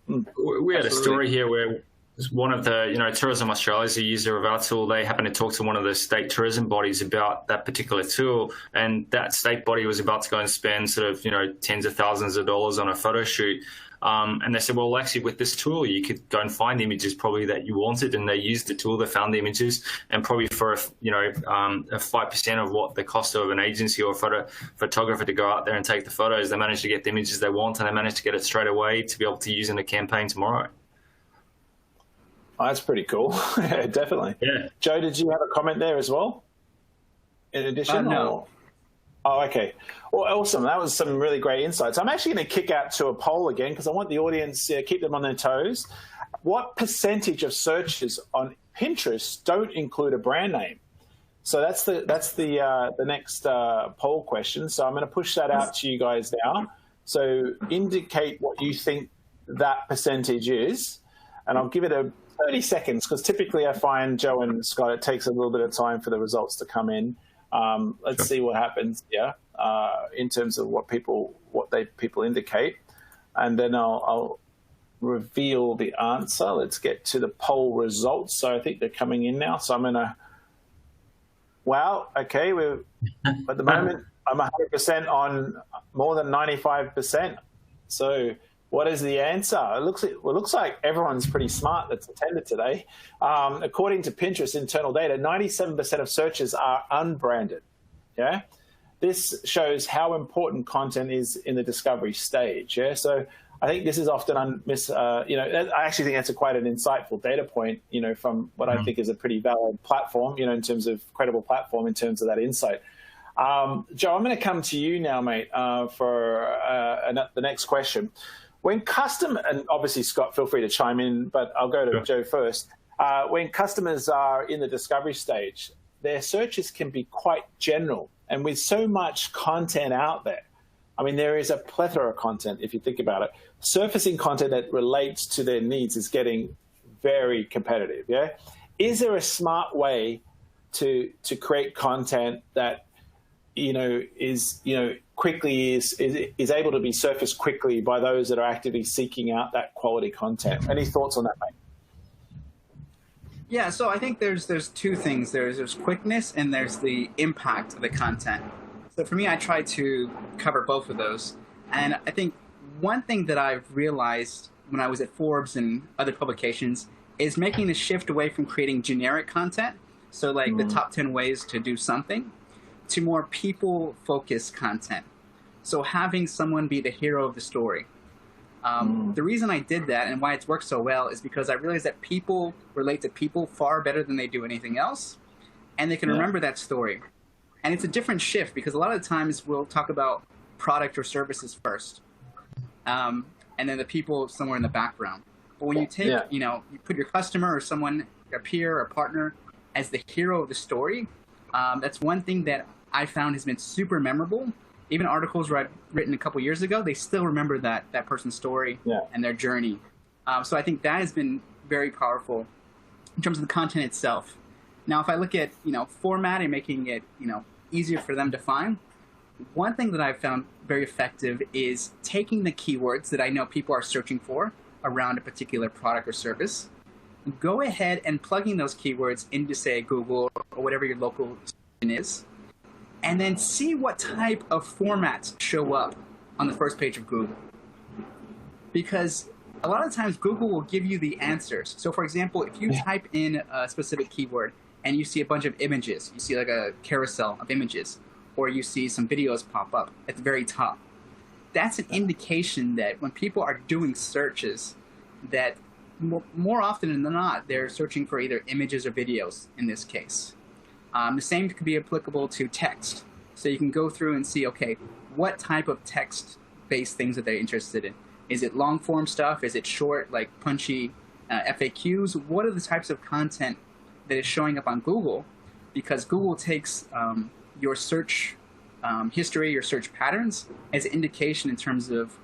We had a story here where one of the, Tourism Australia is a user of our tool. They happened to talk to one of the state tourism bodies about that particular tool, and that state body was about to go and spend sort of, tens of thousands of dollars on a photo shoot. And they said, well, actually, with this tool, you could go and find images probably that you wanted. And they used the tool, they found the images, and probably for, a 5% of what the cost of an agency or photographer to go out there and take the photos, they managed to get the images they want, and they managed to get it straight away to be able to use in a campaign tomorrow. Oh, that's pretty cool. Yeah, definitely. Yeah. Joe, did you have a comment there as well? In addition? No. Oh, okay. Well, awesome. That was some really great insights. I'm actually going to kick out to a poll again, because I want the audience to keep them on their toes. What percentage of searches on Pinterest don't include a brand name? So that's the next poll question. So I'm going to push that out to you guys now. So indicate what you think that percentage is, and I'll give it a 30 seconds, because typically I find, Joe and Scott, it takes a little bit of time for the results to come in. Let's see what happens here in terms of what people indicate, and then I'll reveal the answer. Let's get to the poll results. So I think they're coming in now. So I'm gonna. Wow. Okay. We're at the moment I'm 100% on more than 95%. So what is the answer? It looks like everyone's pretty smart that's attended today. According to Pinterest internal data, 97% of searches are unbranded. Yeah, this shows how important content is in the discovery stage. Yeah, so I think this is often I actually think that's quite an insightful data point. From what I think is a pretty valid platform. In terms of credible platform, in terms of that insight. Joe, I'm going to come to you now, mate, for the next question. When and obviously Scott, feel free to chime in, but I'll go to Joe first. When customers are in the discovery stage, their searches can be quite general. And with so much content out there, I mean, there is a plethora of content, if you think about it. Surfacing content that relates to their needs is getting very competitive, yeah? Is there a smart way to create content that, quickly is able to be surfaced quickly by those that are actively seeking out that quality content? Any thoughts on that, mate? Yeah, so I think there's two things. There's quickness and there's the impact of the content. So for me, I try to cover both of those. And I think one thing that I've realized when I was at Forbes and other publications is making the shift away from creating generic content, so like the top 10 ways to do something, to more people-focused content. So having someone be the hero of the story. The reason I did that and why it's worked so well is because I realized that people relate to people far better than they do anything else, and they can remember that story. And it's a different shift, because a lot of the times we'll talk about product or services first, and then the people somewhere in the background. But when you take, you put your customer or someone, a peer or partner, as the hero of the story, that's one thing that I found has been super memorable. Even articles I've written a couple years ago, they still remember that person's story and their journey. So I think that has been very powerful in terms of the content itself. Now, if I look at format and making it easier for them to find, one thing that I've found very effective is taking the keywords that I know people are searching for around a particular product or service, go ahead and plugging those keywords into, say, Google or whatever your local is, and then see what type of formats show up on the first page of Google. Because a lot of times Google will give you the answers. So for example, if you type in a specific keyword and you see a bunch of images, you see like a carousel of images, or you see some videos pop up at the very top, that's an indication that when people are doing searches, that more often than not, they're searching for either images or videos in this case. The same could be applicable to text. So you can go through and see, okay, what type of text-based things are they interested in? Is it long-form stuff? Is it short, like punchy FAQs? What are the types of content that is showing up on Google? Because Google takes your search history, your search patterns, as an indication in terms of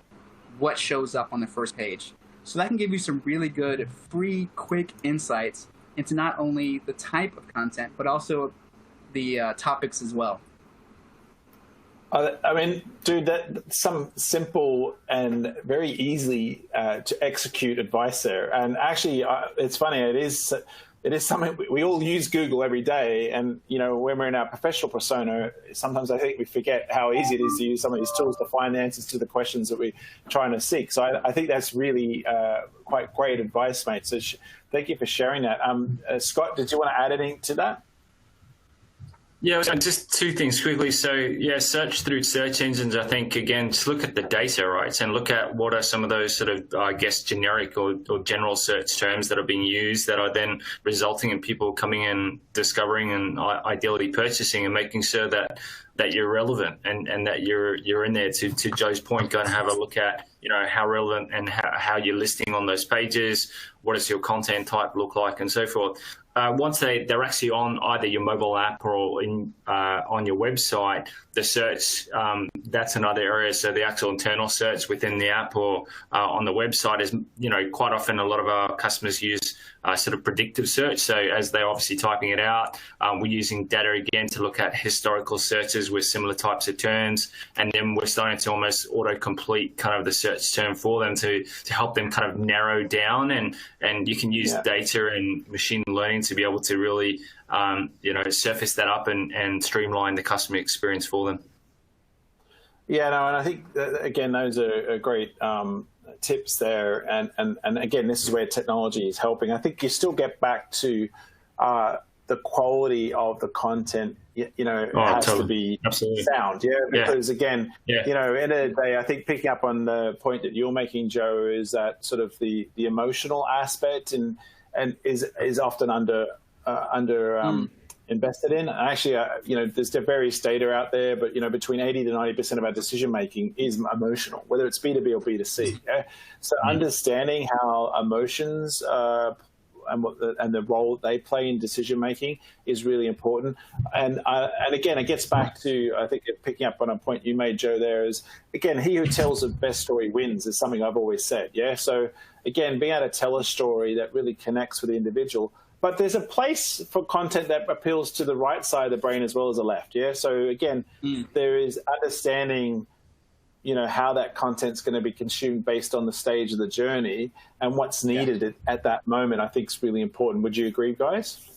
what shows up on the first page. So that can give you some really good, free, quick insights into not only the type of content, but also the topics as well. I mean, dude, that's some simple and very easy to execute advice there. And actually, it's funny. It is something we all use Google every day. And when we're in our professional persona, sometimes I think we forget how easy it is to use some of these tools to find the answers to the questions that we're trying to seek. So I think that's really quite great advice, mate. So thank you for sharing that. Scott, did you want to add anything to that? Yeah, just two things quickly. So, yeah, search through search engines, I think, again, just look at the data, right? And look at what are some of those sort of, I guess, generic or general search terms that are being used that are then resulting in people coming in, discovering and ideally purchasing, and making sure that you're relevant and that you're in there. To Joe's point, go and have a look at, how relevant and how you're listing on those pages. What does your content type look like and so forth. Once they're actually on either your mobile app or on your website, the search, that's another area. So the actual internal search within the app or on the website is, quite often a lot of our customers use sort of predictive search. So as they're obviously typing it out, we're using data again to look at historical searches with similar types of terms. And then we're starting to almost auto-complete kind of the search term for them to help them kind of narrow down. And you can use data and machine learning to be able to really, surface that up and streamline the customer experience for them. Yeah, no, and I think, again, those are great tips there. And again, this is where technology is helping. I think you still get back to the quality of the content, it has to be sound. Yeah, because again, end of the day, I think picking up on the point that you're making, Joe, is that sort of the emotional aspect and is often under invested in. Actually, there's various data out there, but between 80 to 90% of our decision making is emotional, whether it's B2B or B2C. Yeah? So understanding how emotions and the role they play in decision making is really important. And again, it gets back to, I think, picking up on a point you made, Joe. There is, again, he who tells the best story wins is something I've always said. Yeah. So again, being able to tell a story that really connects with the individual. But there's a place for content that appeals to the right side of the brain as well as the left. Yeah. So again, there is understanding, how that content's going to be consumed based on the stage of the journey and what's needed at that moment. I think is really important. Would you agree, guys?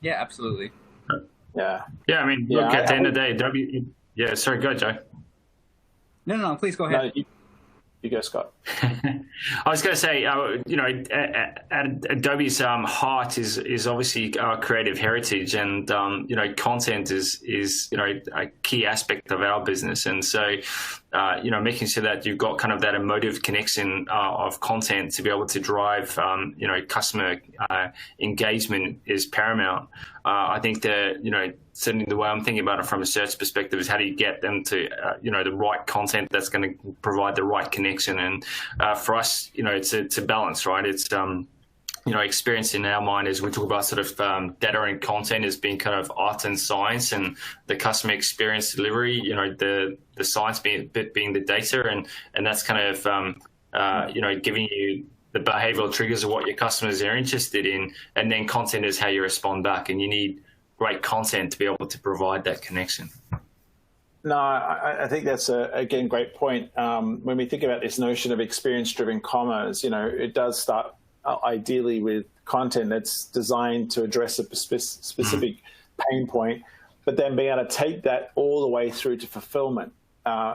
Yeah, absolutely. Yeah. Yeah. I mean, look, at the end of the day, sorry, go, Joe. No, please go ahead. No, you go, Scott. I was going to say, Adobe's heart is obviously our creative heritage, and content is a key aspect of our business, and so making sure that you've got kind of that emotive connection of content to be able to drive customer engagement is paramount. I think that certainly the way I'm thinking about it from a search perspective is how do you get them to the right content that's going to provide the right connection. And for us, it's a balance, right? It's experience in our mind is we talk about sort of data and content as being kind of art and science, and the customer experience delivery, the science being the data, and that's kind of giving you the behavioral triggers of what your customers are interested in, and then content is how you respond back, and you need great content to be able to provide that connection. No, I think that's again great point. When we think about this notion of experience-driven commerce, it does start ideally with content that's designed to address a specific pain point, but then being able to take that all the way through to fulfillment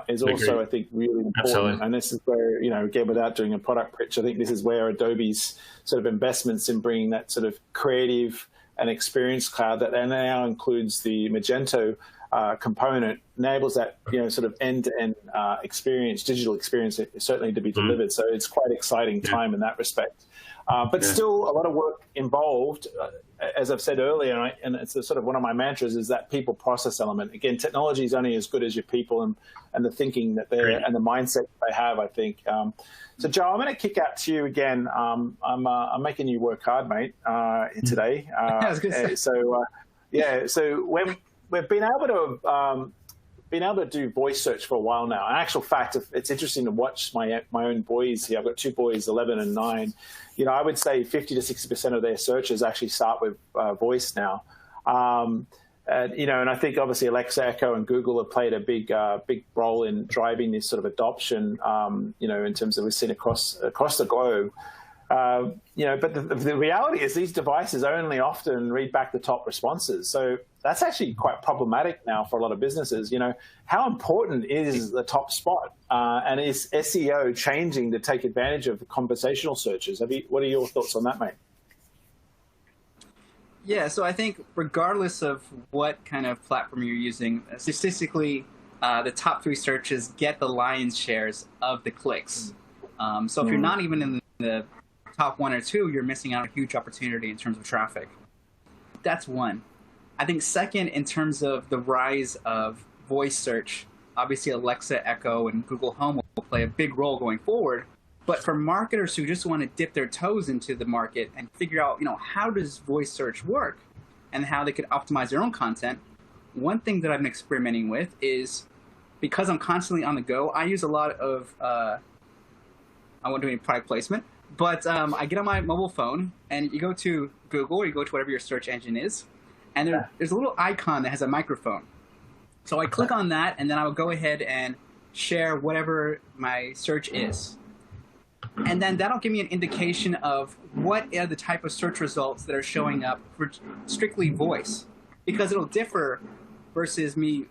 is also, I think, really important. Absolutely. And this is where, again, without doing a product pitch, I think this is where Adobe's sort of investments in bringing that sort of creative and experience cloud that now includes the Magento component enables that sort of end-to-end experience, digital experience, certainly to be delivered. So it's quite exciting time in that respect. But still a lot of work involved. as I've said earlier, and it's sort of one of my mantras, is that people process element. Again, technology is only as good as your people and the thinking that they're and the mindset they have, I think. So, Joe, I'm going to kick out to you again. I'm making you work hard, mate, today. So when we've been able to do voice search for a while now. In actual fact, it's interesting to watch my own boys here. I've got 2 boys, 11 and 9. I would say 50 to 60% of their searches actually start with voice now. And I think obviously Alexa, Echo, and Google have played a big role in driving this sort of adoption. In terms of we've seen across the globe. But the reality is these devices only often read back the top responses. So that's actually quite problematic now for a lot of businesses. How important is the top spot? And is SEO changing to take advantage of conversational searches? What are your thoughts on that, mate? Yeah, so I think regardless of what kind of platform you're using, statistically, the top 3 searches get the lion's shares of the clicks. So if you're not even in the top 1 or 2, you're missing out on a huge opportunity in terms of traffic. That's one. I think second, in terms of the rise of voice search, obviously Alexa, Echo, and Google Home will play a big role going forward. But for marketers who just want to dip their toes into the market and figure out, how does voice search work and how they could optimize their own content, one thing that I've been experimenting with is, because I'm constantly on the go, I use a lot of, I won't do any product placement, but I get on my mobile phone and you go to Google or you go to whatever your search engine is, and there's a little icon that has a microphone. So I click on that, and then I will go ahead and share whatever my search is. And then that'll give me an indication of what are the type of search results that are showing up for strictly voice, because it'll differ versus me,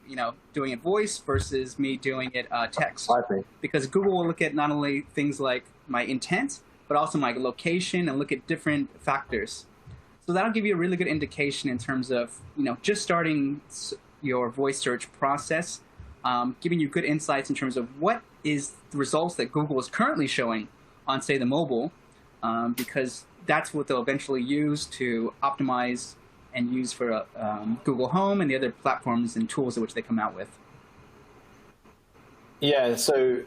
doing it voice versus me doing it text. Because Google will look at not only things like my intent, but also my location and look at different factors. So that'll give you a really good indication in terms of, just starting your voice search process, giving you good insights in terms of what is the results that Google is currently showing on, say, the mobile, because that's what they'll eventually use to optimize and use for Google Home and the other platforms and tools in which they come out with. Yeah, so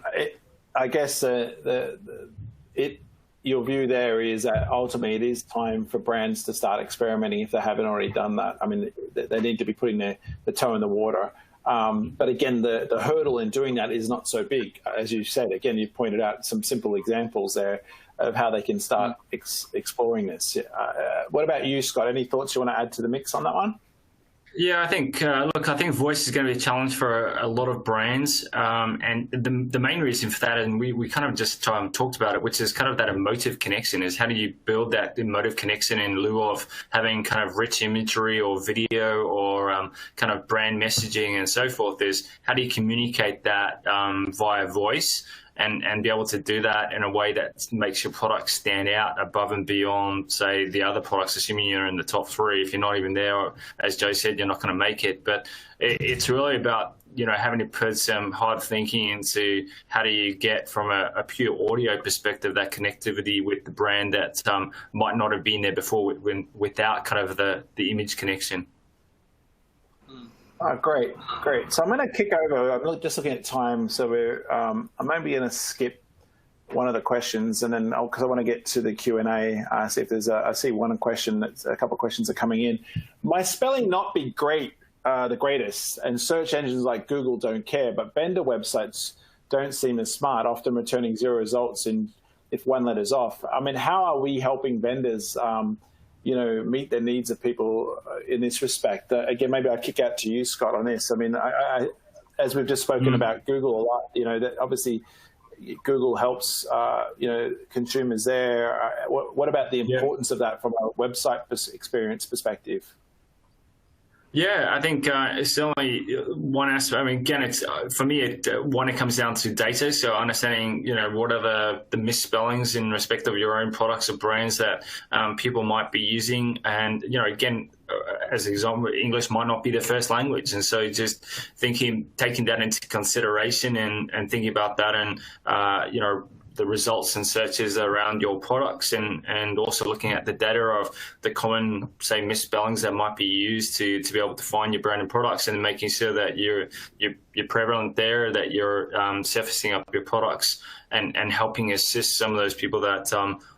I guess your view there is that ultimately it is time for brands to start experimenting if they haven't already done that. I mean, they need to be putting the toe in the water. But again, the hurdle in doing that is not so big. As you said, again, you pointed out some simple examples there of how they can start exploring this. What about you, Scott? Any thoughts you want to add to the mix on that one? Yeah, I think, I think voice is going to be a challenge for a lot of brands. And the main reason for that, and we kind of just talked about it, which is kind of that emotive connection, is how do you build that emotive connection in lieu of having kind of rich imagery or video or kind of brand messaging and so forth, is how do you communicate that via voice? And be able to do that in a way that makes your product stand out above and beyond, say, the other products, assuming you're in the top 3. If you're not even there, as Joe said, you're not going to make it. But it's really about, having to put some hard thinking into how do you get from a pure audio perspective that connectivity with the brand that might not have been there before without kind of the image connection. Oh, great. So I'm going to kick over. I'm just looking at time, so I'm maybe going to skip one of the questions, and then because I want to get to the Q&A, see if there's I see one question. A couple of questions are coming in. My spelling not be great, the greatest, and search engines like Google don't care, but vendor websites don't seem as smart, often returning 0 results if one letter's off. I mean, how are we helping vendors meet the needs of people in this respect? Again, maybe I'll kick out to you, Scott, on this. I mean, I as we've just spoken about Google a lot, that obviously Google helps, consumers there. What about the importance of that from a website experience perspective? Yeah, I think it's certainly one aspect. I mean, again, it's for me, it comes down to data. So understanding, what are the misspellings in respect of your own products or brands that people might be using. And, again, as an example, English might not be their first language. And so just taking that into consideration and thinking about that and, the results and searches around your products, and also looking at the data of the common, say, misspellings that might be used to be able to find your branded products, and making sure that you're prevalent there, that you're surfacing up your products and helping assist some of those people that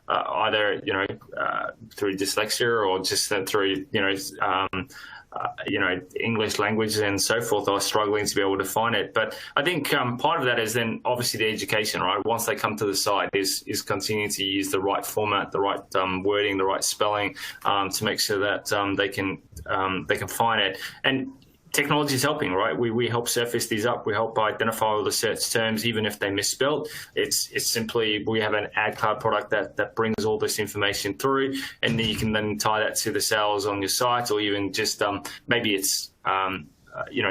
either through dyslexia or just through English language and so forth are struggling to be able to find it. But I think part of that is then obviously the education, right? Once they come to the site, is continuing to use the right format, the right wording, the right spelling, to make sure that they can find it. And technology is helping, right? We help surface these up. We help identify all the search terms, even if they misspelled. It's simply, we have an ad card product that brings all this information through, and then you can then tie that to the sales on your site, or even just maybe it's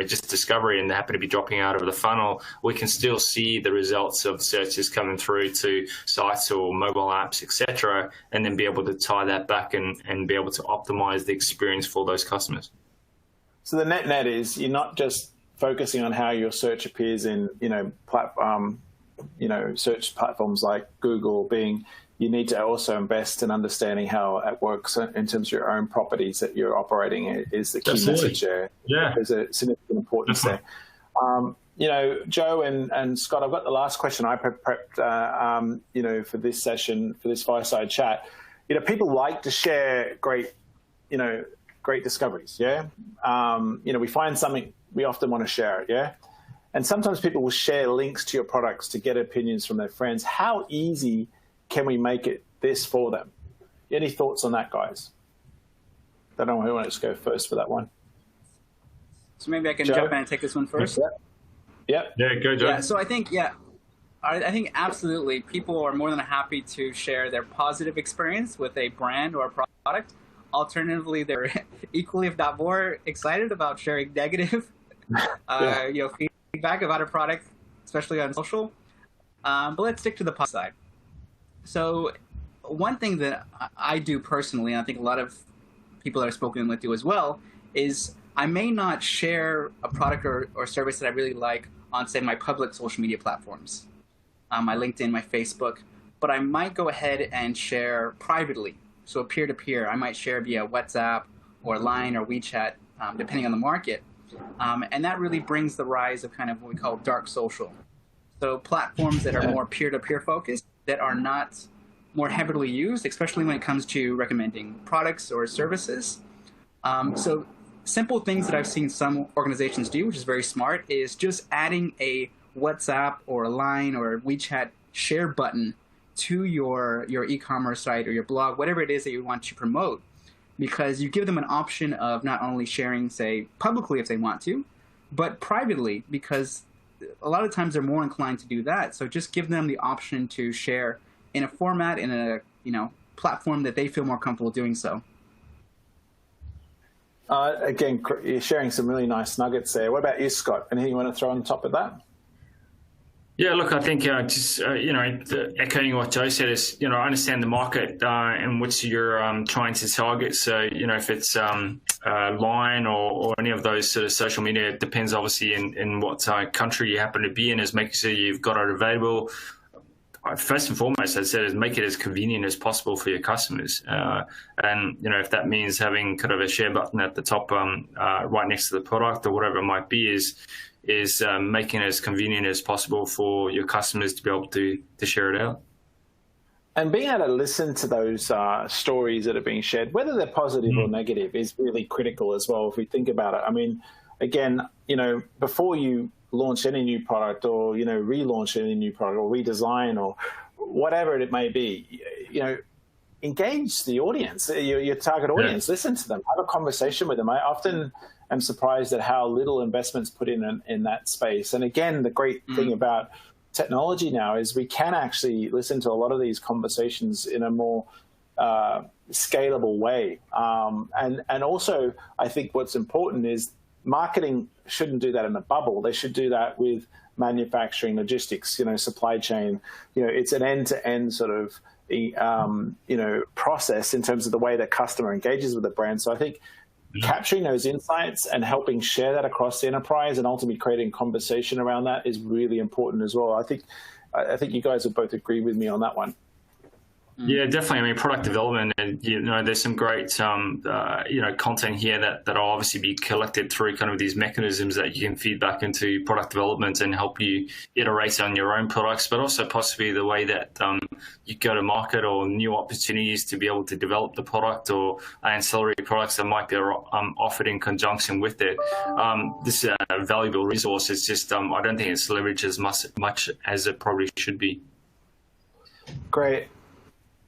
just discovery and they happen to be dropping out of the funnel. We can still see the results of searches coming through to sites or mobile apps, etc., and then be able to tie that back and be able to optimize the experience for those customers. So the net is you're not just focusing on how your search appears in, search platforms like Google, Bing. You need to also invest in understanding how it works in terms of your own properties that you're operating is the key message there. Yeah. There's a significant importance there. Joe and Scott, I've got the last question I prepped, for this session, for this fireside chat. People like to share great discoveries, yeah? We find something, we often want to share it, yeah? And sometimes people will share links to your products to get opinions from their friends. How easy can we make this for them? Any thoughts on that, guys? I don't know who wants to go first for that one. So maybe I can jump in and take this one first. Yep. Yeah, go, Joe. Yeah, so I think absolutely people are more than happy to share their positive experience with a brand or a product. Alternatively, they're equally, if not more, excited about sharing negative feedback about a product, especially on social. But let's stick to the positive side. So one thing that I do personally, and I think a lot of people that I've spoken with do as well, is I may not share a product or service that I really like on, say, my public social media platforms, my LinkedIn, my Facebook, but I might go ahead and share privately. So peer-to-peer, I might share via WhatsApp or Line or WeChat, depending on the market. And that really brings the rise of kind of what we call dark social. So platforms that are more peer-to-peer focused, that are not more heavily used, especially when it comes to recommending products or services. So simple things that I've seen some organizations do, which is very smart, is just adding a WhatsApp or a Line or WeChat share button to your e-commerce site or your blog, whatever it is that you want to promote, because you give them an option of not only sharing, say, publicly if they want to, but privately, because a lot of times they're more inclined to do that. So just give them the option to share in a format, in a platform that they feel more comfortable doing so. Again, you're sharing some really nice nuggets there. What about you, Scott? Anything you want to throw on top of that? Yeah, look, I think echoing what Joe said is, I understand the market in which you're trying to target. So, if it's Line or any of those sort of social media, it depends obviously in what country you happen to be in, is making sure you've got it available. First and foremost, I'd say, is make it as convenient as possible for your customers. And, if that means having kind of a share button at the top right next to the product or whatever it might be, is making it as convenient as possible for your customers to be able to share it out. And being able to listen to those stories that are being shared, whether they're positive or negative, is really critical as well if we think about it. I mean, again, before you launch any new product or, relaunch any new product or redesign or whatever it may be, engage the audience, your target audience, listen to them, have a conversation with them. I often am surprised at how little investment's put in that space. And again, the great thing about technology now is we can actually listen to a lot of these conversations in a more scalable way. And also, I think what's important is marketing shouldn't do that in a bubble. They should do that with manufacturing, logistics, supply chain. It's an end-to-end sort of process in terms of the way the customer engages with the brand. So I think capturing those insights and helping share that across the enterprise and ultimately creating conversation around that is really important as well. I think I think you guys would both agree with me on that one. Yeah, definitely. I mean, product development, and there's some great content here that will obviously be collected through kind of these mechanisms that you can feed back into product development and help you iterate on your own products, but also possibly the way that you go to market or new opportunities to be able to develop the product or ancillary products that might be offered in conjunction with it. This is a valuable resource. It's just I don't think it's leveraged as much as it probably should be. Great.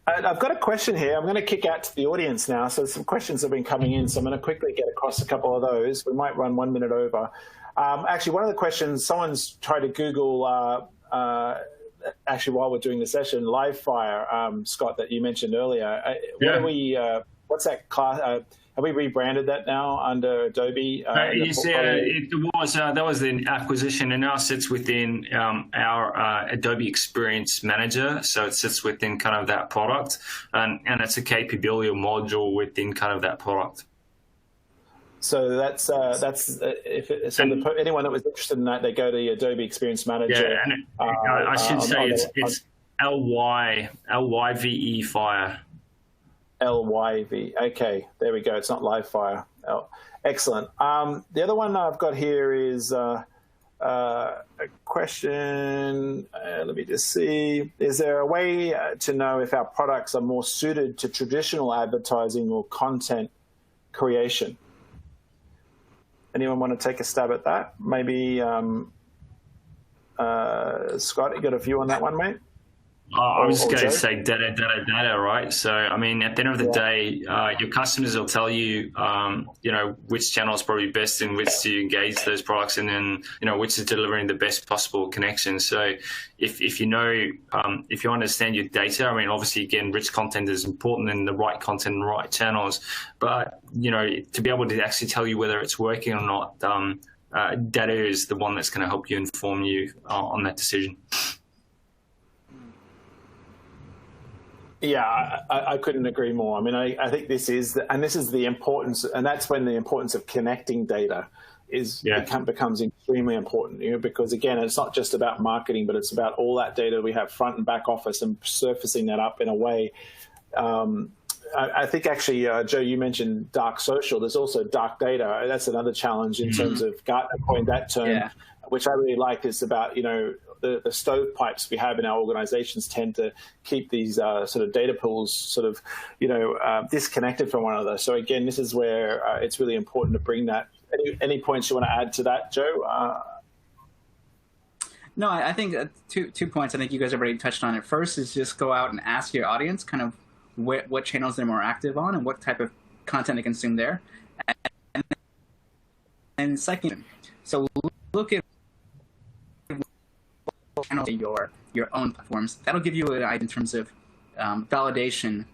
I've got a question here. I'm going to kick out to the audience now. So some questions have been coming in. So I'm going to quickly get across a couple of those. We might run 1 minute over. Actually, one of the questions, someone's tried to Google, actually, while we're doing the session, Livefire, Scott, that you mentioned earlier. Yeah. What's that class? Have we rebranded that now under Adobe? That was the acquisition, and now sits within our Adobe Experience Manager. So it sits within kind of that product, and it's a capability or module within kind of that product. So that's anyone that was interested in that, they go to the Adobe Experience Manager. Yeah, and I should say it's LYVE Fire. LYV. Okay, there we go. It's not Livefire. Oh, excellent. The other one I've got here is a question. Let me just see. Is there a way to know if our products are more suited to traditional advertising or content creation? Anyone want to take a stab at that? Maybe Scott, you got a view on that one, mate? I was going to say data, right? So, I mean, at the end of the day, your customers will tell you, which channel is probably best in which to engage those products, and then, which is delivering the best possible connection. So if you understand your data, I mean, obviously, again, rich content is important and the right content and the right channels, but, to be able to actually tell you whether it's working or not, data is the one that's going to help you inform you on that decision. Yeah, I couldn't agree more. I mean, I think this is the importance, and that's when the importance of connecting data becomes extremely important, because again, it's not just about marketing, but it's about all that data we have front and back office and surfacing that up in a way. I think actually, Joe, you mentioned dark social. There's also dark data. That's another challenge in terms of Gartner coined that term, which I really like. Is about, the stovepipes we have in our organizations tend to keep these sort of data pools sort of, disconnected from one another. So again, this is where it's really important to bring that. Any points you want to add to that, Joe? No, I think two points. I think you guys have already touched on it. First is just go out and ask your audience kind of what channels they're more active on and what type of content they consume there. And second, so look at your own platforms. That'll give you an idea in terms of validation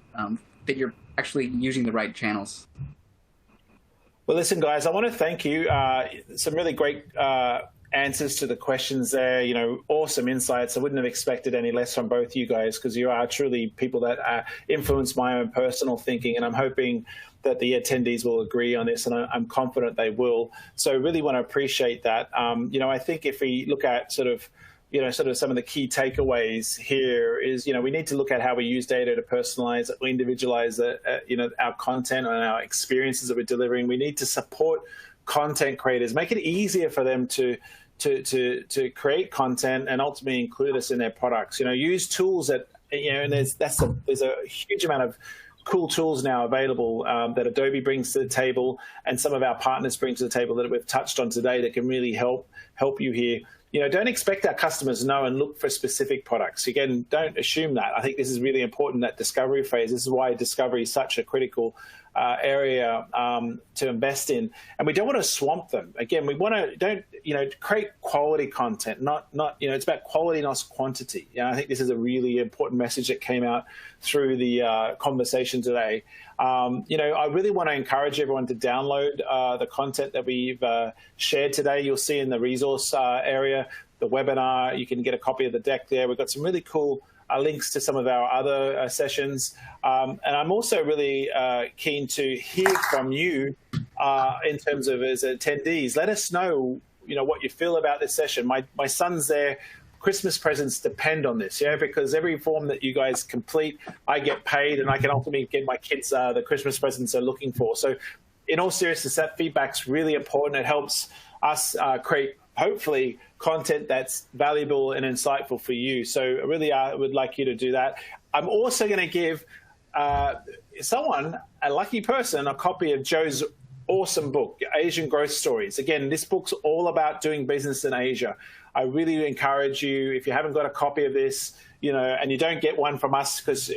that you're actually using the right channels. Well, listen, guys, I want to thank you. Some really great answers to the questions there. Awesome insights. I wouldn't have expected any less from both you guys, because you are truly people that influence my own personal thinking, and I'm hoping that the attendees will agree on this, and I'm confident they will. So I really want to appreciate that. I think if we look at sort of some of the key takeaways here is, we need to look at how we use data to personalize, individualize, our content and our experiences that we're delivering. We need to support content creators, make it easier for them to create content and ultimately include us in their products. Use tools that, and there's a huge amount of cool tools now available that Adobe brings to the table, and some of our partners bring to the table that we've touched on today that can really help you here. Don't expect our customers to know and look for specific products. Again, don't assume that. I think this is really important, that discovery phase. This is why discovery is such a critical area to invest in. And we don't want to swamp them. Again, we want to create quality content, not it's about quality, not quantity. I think this is a really important message that came out through the conversation today. I really want to encourage everyone to download the content that we've shared today. You'll see in the resource area, the webinar, you can get a copy of the deck there. We've got some really cool links to some of our other sessions. And I'm also really keen to hear from you in terms of as attendees. Let us know, what you feel about this session. My son's there Christmas presents depend on this, because every form that you guys complete, I get paid, and I can ultimately get my kids the Christmas presents they're looking for. So in all seriousness, that feedback's really important. It helps us create, hopefully, content that's valuable and insightful for you. So really, I would like you to do that. I'm also going to give someone, a lucky person, a copy of Joe's awesome book, Asian Growth Stories. Again, this book's all about doing business in Asia. I really encourage you, if you haven't got a copy of this, and you don't get one from us, because,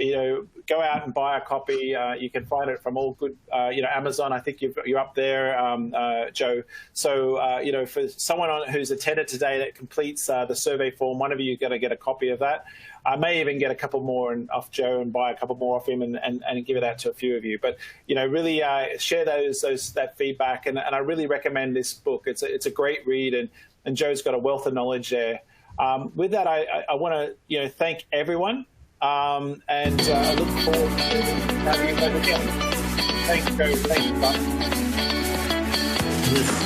go out and buy a copy. You can find it from all good, Amazon. I think you're up there, Joe. So, for someone who's attended today that completes the survey form, one of you got to get a copy of that. I may even get a couple more off Joe and buy a couple more off him and give it out to a few of you. But, really share that feedback. And I really recommend this book. It's a great read, and Joe's got a wealth of knowledge there. With that, I want to thank everyone, and I look forward to having you back again. Thanks, Joe. Thanks, Buck.